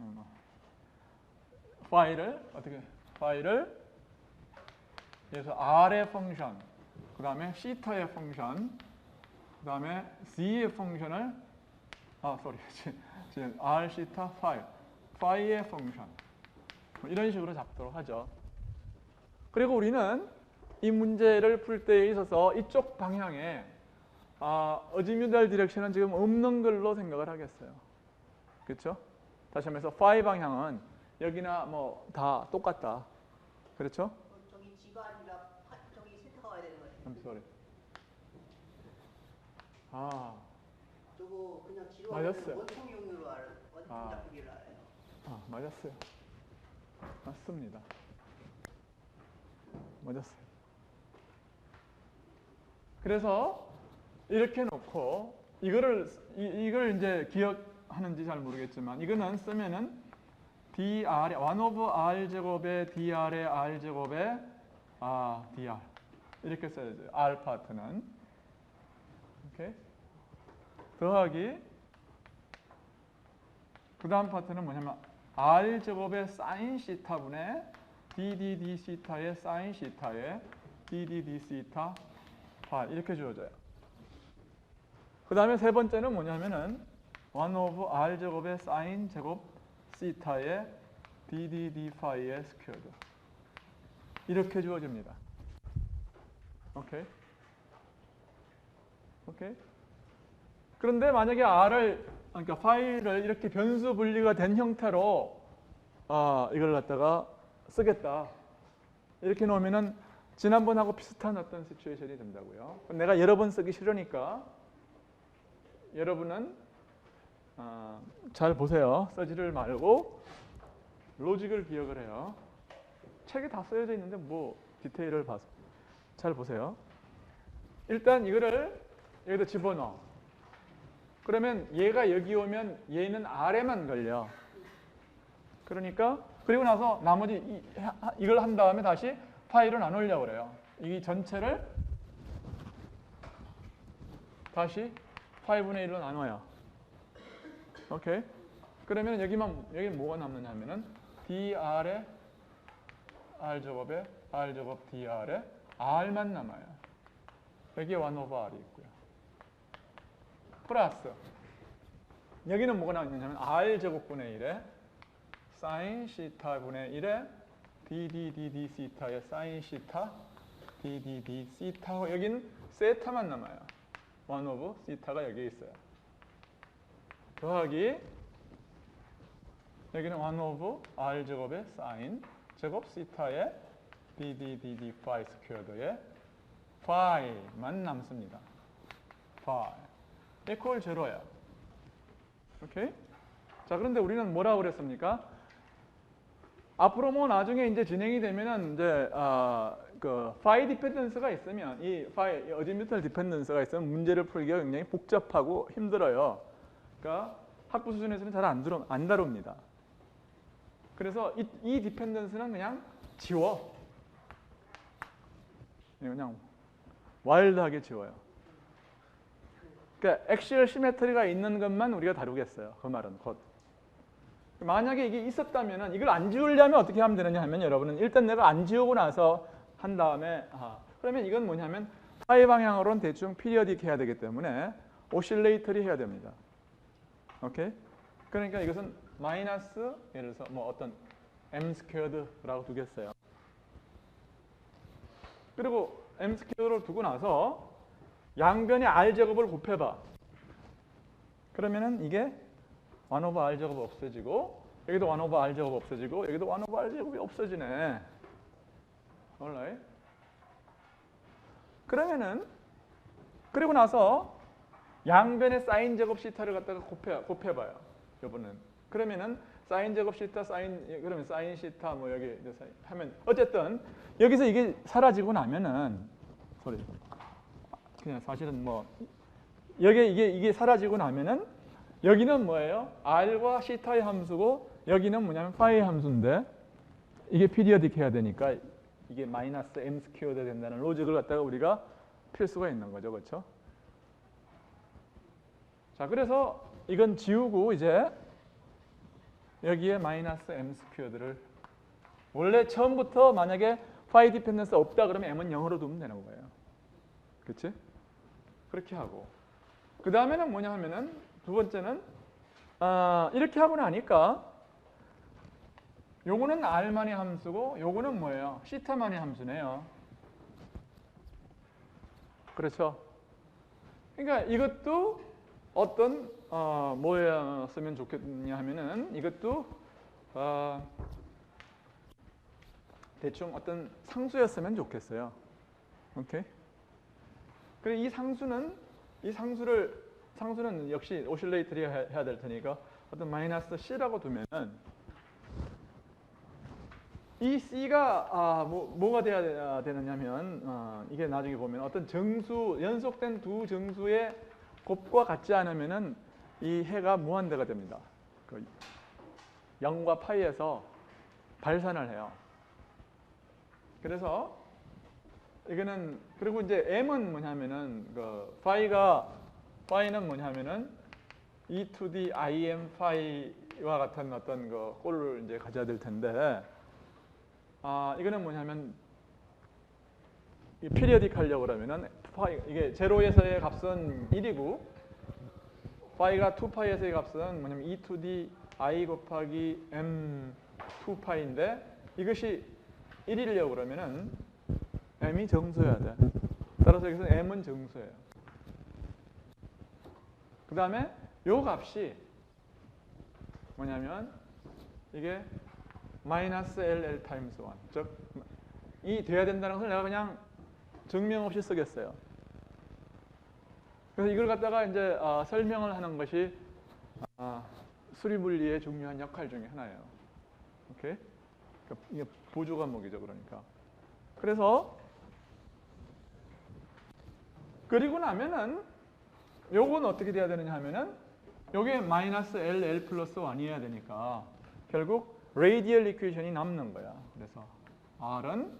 파이를 그래서 R의 펑션, 그 다음에 시타의 펑션, 그 다음에 Z의 펑션을 지금 R, 시타, 파이의 펑션 뭐 이런 식으로 잡도록 하죠. 그리고 우리는 이 문제를 풀 때에 있어서 이쪽 방향에 어지뮤달 디렉션은 지금 없는 걸로 생각을 하겠어요. 그렇죠? 다시 하면서 파이 방향은 여기나 뭐 다 똑같다. 그렇죠? 저기 지가 아니라 저기 세타가 와야 되는 거예요. I'm sorry. 저거 그냥 지로 맞았어요. 원통용으로 알아요. 원통 작기를 알아요. 맞았어요. 맞습니다. 맞았어요. 그래서 이렇게 놓고 이걸 이제 기억하는지 잘 모르겠지만 이거는 쓰면은 dr 1 over r 제곱에 dr의 r 제곱에 dr 이렇게 써야죠. r 파트는 오케이 더하기 그 다음 파트는 뭐냐면 r 제곱의 사인 시타분의 ddd 시타의 사인 시타의 ddd 시타 파 이렇게 주어져요. 그 다음에 세 번째는 뭐냐면은 1 over r 제곱의 사인 제곱 시타의 ddd 파이의 스퀘어드 이렇게 주어집니다. 오케이? 오케이? 그런데 만약에 그러니까 파이를 이렇게 변수 분리가 된 형태로 이걸 갖다가 쓰겠다. 이렇게 놓으면은 지난번하고 비슷한 어떤 시츄에이션이 된다고요. 내가 여러 번 쓰기 싫으니까 여러분은 잘 보세요. 쓰지를 말고 로직을 기억을 해요. 책에 다 쓰여져 있는데 뭐 디테일을 봐서 잘 보세요. 일단 이거를 여기다 집어넣어. 그러면 얘가 여기 오면 얘는 아래만 걸려. 그러니까 그리고 나서 나머지 이걸 한 다음에 다시 파이를 나누려고 그래요. 이 전체를 다시 5분의 1로 나눠요. 오케이? 그러면 여기 뭐가 남느냐 하면은 dr의 r제곱에 r제곱 dr에 r만 남아요. 여기에 1 over r이 있고요. 플러스 여기는 뭐가 나오냐면 r제곱분의 1에 사인 시타분의 1에 ddd 시타의 사인 시타 ddd 시타 여기는 세타만 남아요. 1 over 시타가 여기에 있어요. 더하기 여기는 1 over r제곱의 사인 제곱 시타의 ddd 파이 스퀘어드의 파이만 남습니다. 파이 equal 제로야. 오케이? 자, 그런데 우리는 뭐라고 그랬습니까? 앞으로 뭐 나중에 이제 진행이 되면은 이제 그 파이 디펜던스가 있으면 이 파이 어지뮤탈 디펜던스가 있으면 문제를 풀기가 굉장히 복잡하고 힘들어요. 그러니까 학부 수준에서는 잘 안 다룹니다. 그래서 이 디펜던스는 그냥 지워. 그냥 와일드하게 지워요. 그러니까 엑시얼 시메트리가 있는 것만 우리가 다루겠어요. 그 말은 곧. 만약에 이게 있었다면 이걸 안 지우려면 어떻게 하면 되느냐 하면 여러분은 일단 내가 안 지우고 나서 한 다음에 그러면 이건 뭐냐면 파이 방향으로는 대충 피리어딕 해야 되기 때문에 오실레이터리 해야 됩니다. 오케이? 그러니까 이것은 마이너스 예를 들어서 뭐 어떤 m 스퀘어드라고 두겠어요. 그리고 m 스퀘어드를 두고 나서 양변의 r 제곱을 곱해봐. 그러면은 이게 1 over r 제곱 없어지고 여기도 1 over r 제곱 없어지고 여기도 1 over r 제곱이 없어지네. alright? 그러면은 그리고 나서 양변의 사인 제곱 시타를 갖다가 곱해봐요. 요번은 그러면은 사인 제곱 시타 그러면 사인 시타 뭐 여기 하면 어쨌든 여기서 이게 사라지고 나면은 그냥 사실은 뭐 여기 이게 사라지고 나면은 여기는 뭐예요? r과 시타의 함수고 여기는 뭐냐면 파이의 함수인데 이게 피리어딕 해야 되니까 이게 마이너스 m 스퀘어드 된다는 로직을 갖다가 우리가 필 수가 있는 거죠. 그렇죠? 자, 그래서 이건 지우고 이제 여기에 마이너스 m 스퀘어드를 원래 처음부터 만약에 phi 디펜던스 없다 그러면 m은 0으로 두면 되는 거예요. 그렇지? 그렇게 하고 그 다음에는 뭐냐 하면은 두 번째는 이렇게 하고 나니까 요거는 r만의 함수고 요거는 뭐예요? 시타만의 함수네요. 그렇죠? 그러니까 이것도 어떤 뭐에 쓰면 좋겠냐 하면은 이것도 대충 어떤 상수였으면 좋겠어요. 오케이? 그리고 이 상수는 역시 오실레이터리 해야 될 테니까 어떤 마이너스 C라고 두면은 이 C가 뭐가 돼야 되느냐면 이게 나중에 보면 어떤 정수 연속된 두 정수의 곱과 같지 않으면은 이 해가 무한대가 됩니다. 그 0과 파이에서 발산을 해요. 그래서 이거는 그리고 이제 m은 뭐냐면은 그 파이는 뭐냐면은 e to the im 파이와 같은 어떤 그 꼴을 이제 가져야 될 텐데 이거는 뭐냐면 이 피리어딕 하려고 그러면은 이게 제로에서의 값은 1이고 파이가 2파이에서의 값은 뭐냐면 e to the i 곱하기 m 2파이인데 이것이 1이려고 그러면은 m이 정수여야 돼. 따라서 여기서 m은 정수예요. 그 다음에 요 값이 뭐냐면 이게 마이너스 LL 타임스 1. 즉, 이 돼야 된다는 것을 내가 그냥 증명 없이 쓰겠어요. 그래서 이걸 갖다가 이제 설명을 하는 것이 수리물리의 중요한 역할 중에 하나예요. 오케이? 그러니까 이게 보조 과목이죠, 그러니까. 그래서 그리고 나면은 요건 어떻게 돼야 되느냐 하면은 요게 마이너스 LL 플러스 1이어야 되니까 결국 레이디얼 이퀘이션이 남는 거야. 그래서 R은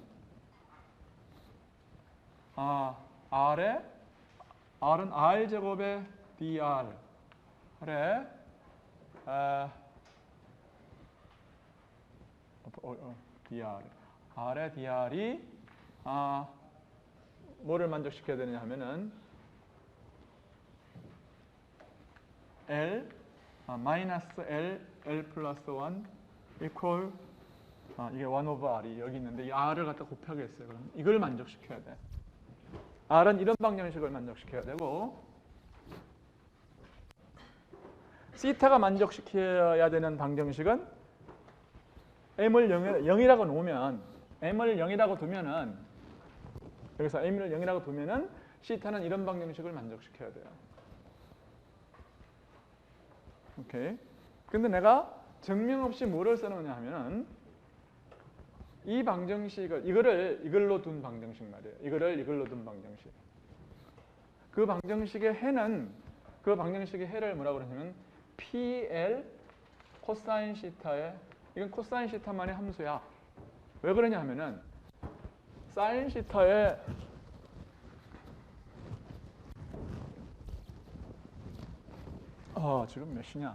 R은 R 제곱의 dr R의 dr이 뭐를 만족시켜야 되느냐 하면은 마이너스 L 플러스 1 equal 이게 1 over R이 여기 있는데 이 R을 갖다 곱하겠어요. 그럼 이걸 만족시켜야 돼. R은 이런 방정식을 만족시켜야 되고 시타가 만족시켜야 되는 방정식은 m을 0이라고 놓으면 m을 0이라고 두면은 여기서 m을 0이라고 두면은 시타는 이런 방정식을 만족시켜야 돼요. 오케이. 근데 내가 증명 없이 뭐를 써놓냐 하면은 이 방정식을 이걸로 둔 방정식 말이에요. 이걸로 둔 방정식. 그 방정식의 해를 뭐라고 그러냐면 PL 코사인 시타의 이건 코사인 시타만의 함수야. 왜 그러냐 하면은 사인 시타의 지금 몇 시냐?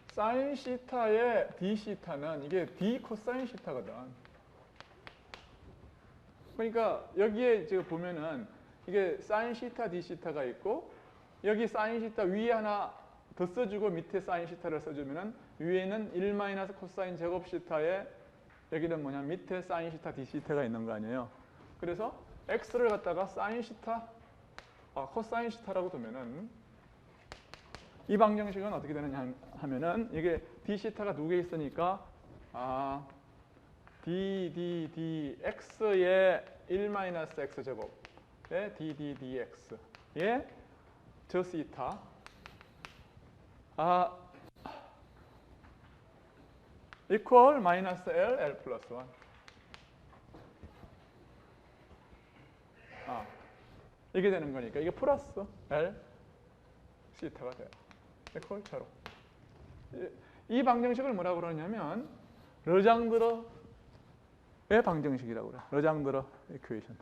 사인 시타의 d 시타는 이게 d 코사인 시타거든. 그러니까 여기에 지금 보면은 이게 사인 시타 d 시타가 있고 여기 사인 시타 위에 하나 더 써주고 밑에 사인 시타를 써주면은 위에는 1 마이너스 코사인 제곱 시타에 여기는 뭐냐 밑에 사인 시타 d 시타가 있는 거 아니에요. 그래서 x를 갖다가 사인 시타 코사인 시타라고 두면은 이 방정식은 어떻게 되느냐 하면은 이게 d 시타가 두 개 있으니까 x의 1 마이너스 x 제곱의 dx의 저 시타 equal 마이너스 L 플러스 1 이게 되는 거니까 이게 플러스 L 시타가 돼요. equal 제로. 이 방정식을 뭐라고 그러냐면 르장드러의 방정식이라고 그래요. 르장드러 이퀘이션.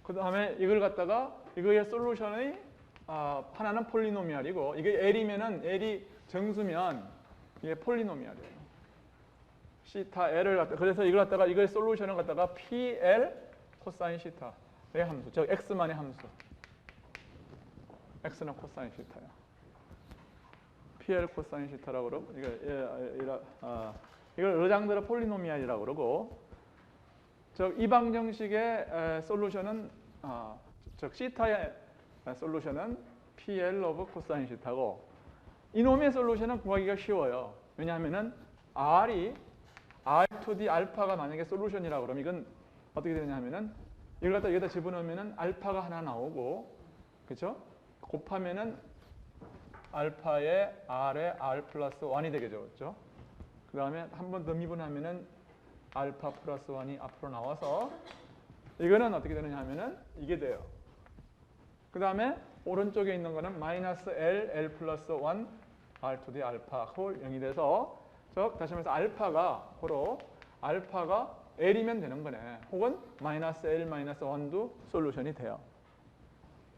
그 다음에 이걸 갖다가 이거의 솔루션이 하나는 폴리노미알이고 이게 L이면은 L이 정수면 이게 폴리노미알이에요. 시타 L을 갖다 그래서 이걸 갖다가 이걸 솔루션을 갖다가 PL 코사인 시타의 함수, 즉 X만의 함수. X는 코사인 시타야. PL 코사인 시타라고 그러고 이걸 르장드르 폴리노미알이라고 그러고 즉 이방정식의 솔루션은 즉 시타의 솔루션은 PL 오브 코사인 시타고 이놈의 솔루션은 구하기가 쉬워요. 왜냐하면은 R이 R2D 알파가 만약에 솔루션이라고 그러면 이건 어떻게 되느냐 하면은 이걸 갖다 여기다 집어넣으면은 알파가 하나 나오고 그렇죠? 곱하면은 알파의 R의 R 플러스 1이 되겠죠. 그렇죠? 그 다음에 한 번 더 미분하면은 알파 플러스 1이 앞으로 나와서 이거는 어떻게 되느냐 하면은 이게 돼요. 그 다음에 오른쪽에 있는 거는 마이너스 L, L 플러스 1 R2D 알파 홀 0이 돼서 즉 다시 말해서 알파가 L이면 되는 거네. 혹은 마이너스 L 마이너스 1도 솔루션이 돼요.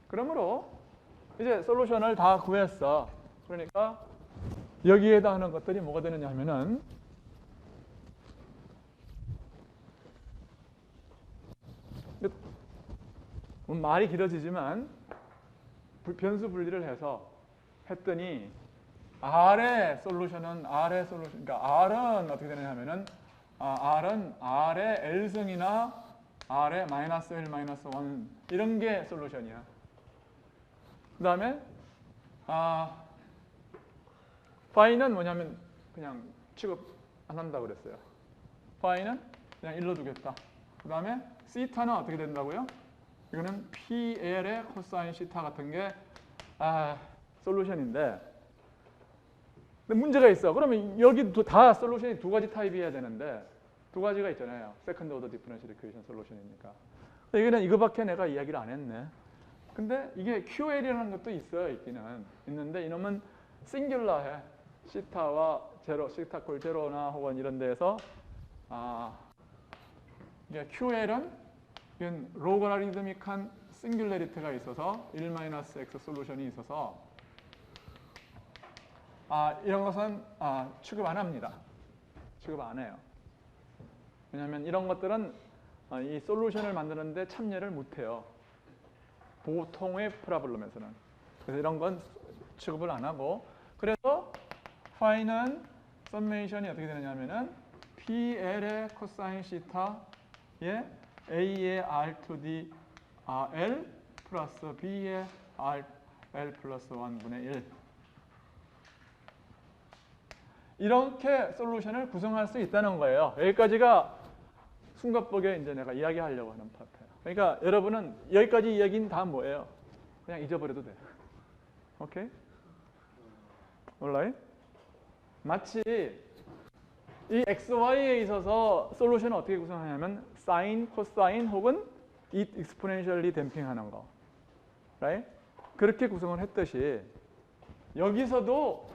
그러므로 이제 솔루션을 다 구했어. 그러니까 여기에 해당하는 것들이 뭐가 되느냐 하면은 말이 길어지지만 변수 분리를 해서 했더니 R의 솔루션은 그러니까 R은 어떻게 되느냐 하면은 R은 R의 L승이나 R의 마이너스 L 마이너스 1 이런 게 솔루션이야. 그 다음에 파이는 뭐냐면 그냥 취급 안 한다 그랬어요. 파이는 그냥 1로 두겠다. 그 다음에 시타는 어떻게 된다고요? 이거는 PL의 코사인 시타 같은 게 솔루션인데 근데 문제가 있어. 그러면 여기 다 솔루션이 두 가지 타입이어야 되는데 두 가지가 있잖아요. 세컨드 오더 디퍼런셜 이퀘이션 솔루션이니까. 이거는 이거밖에 내가 이야기를 안 했네. 근데 이게 QL이라는 것도 있어요. 있기는 있는데 이놈은 싱귤러해. 시타와 제로, 시타 콜 제로나 혹은 이런 데에서 이게 QL은 이건 로가리드믹한 싱귤레리티가 있어서 1-x 솔루션이 있어서 이런 것은 취급 안 합니다. 취급 안 해요. 왜냐하면 이런 것들은 이 솔루션을 만드는데 참여를 못 해요. 보통의 프로블럼에서는. 그래서 이런 건 취급을 안 하고 그래서 파이는 썸메이션이 어떻게 되느냐 하면은 PL의 코사인 시타의 A의 R2D L 플러스 B의 L 플러스 1분의 1 이렇게 솔루션을 구성할 수 있다는 거예요. 여기까지가 숨가쁘게 이제 내가 이야기하려고 하는 파트예요. 그러니까 여러분은 여기까지 이야기는 다 뭐예요? 그냥 잊어버려도 돼요. 오케이? 온라인? 마치 이 XY에 있어서 솔루션을 어떻게 구성하냐면 사인, 코사인 혹은 익스포넨셜리 댐핑하는 거. right? 그렇게 구성을 했듯이 여기서도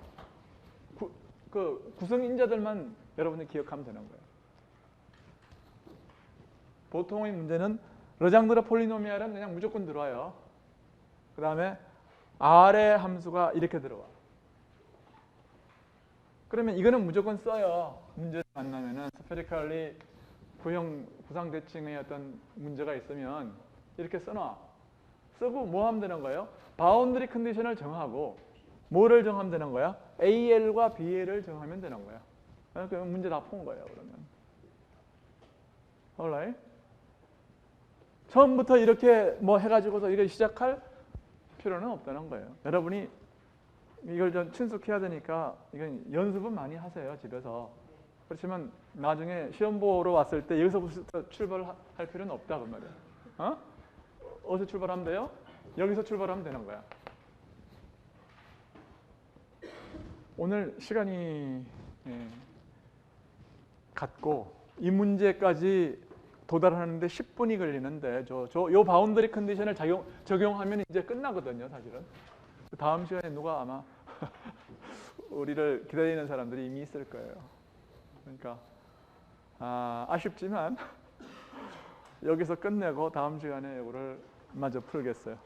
그 구성인자들만 여러분이 기억하면 되는 거예요. 보통의 문제는 르장드르 폴리노미알은 그냥 무조건 들어와요. 그 다음에 R의 함수가 이렇게 들어와. 그러면 이거는 무조건 써요. 문제를 만나면은 스페리칼리 구상 대칭의 어떤 문제가 있으면 이렇게 써놔. 쓰고 뭐 하면 되는 거예요? 바운드리 컨디션을 정하고 뭐를 정하면 되는 거야? AL과 BL을 정하면 되는 거야. 그러면 문제 다 푼 거예요. 그러면. alright? 처음부터 이렇게 뭐 해가지고서 이걸 시작할 필요는 없다는 거예요. 여러분이 이걸 좀 친숙해야 되니까 이건 연습은 많이 하세요. 집에서. 그렇지만 나중에 시험 보러 왔을 때 여기서부터 출발할 필요는 없다 그 말이에요. 어디서 출발하면 돼요? 여기서 출발하면 되는 거야. 오늘 시간이 갔고 이 문제까지 도달하는데 10분이 걸리는데 요 바운더리 컨디션을 적용하면 이제 끝나거든요. 사실은. 다음 시간에 누가 아마 우리를 기다리는 사람들이 이미 있을 거예요. 그러니까 아쉽지만 여기서 끝내고 다음 시간에 이거를 마저 풀겠어요.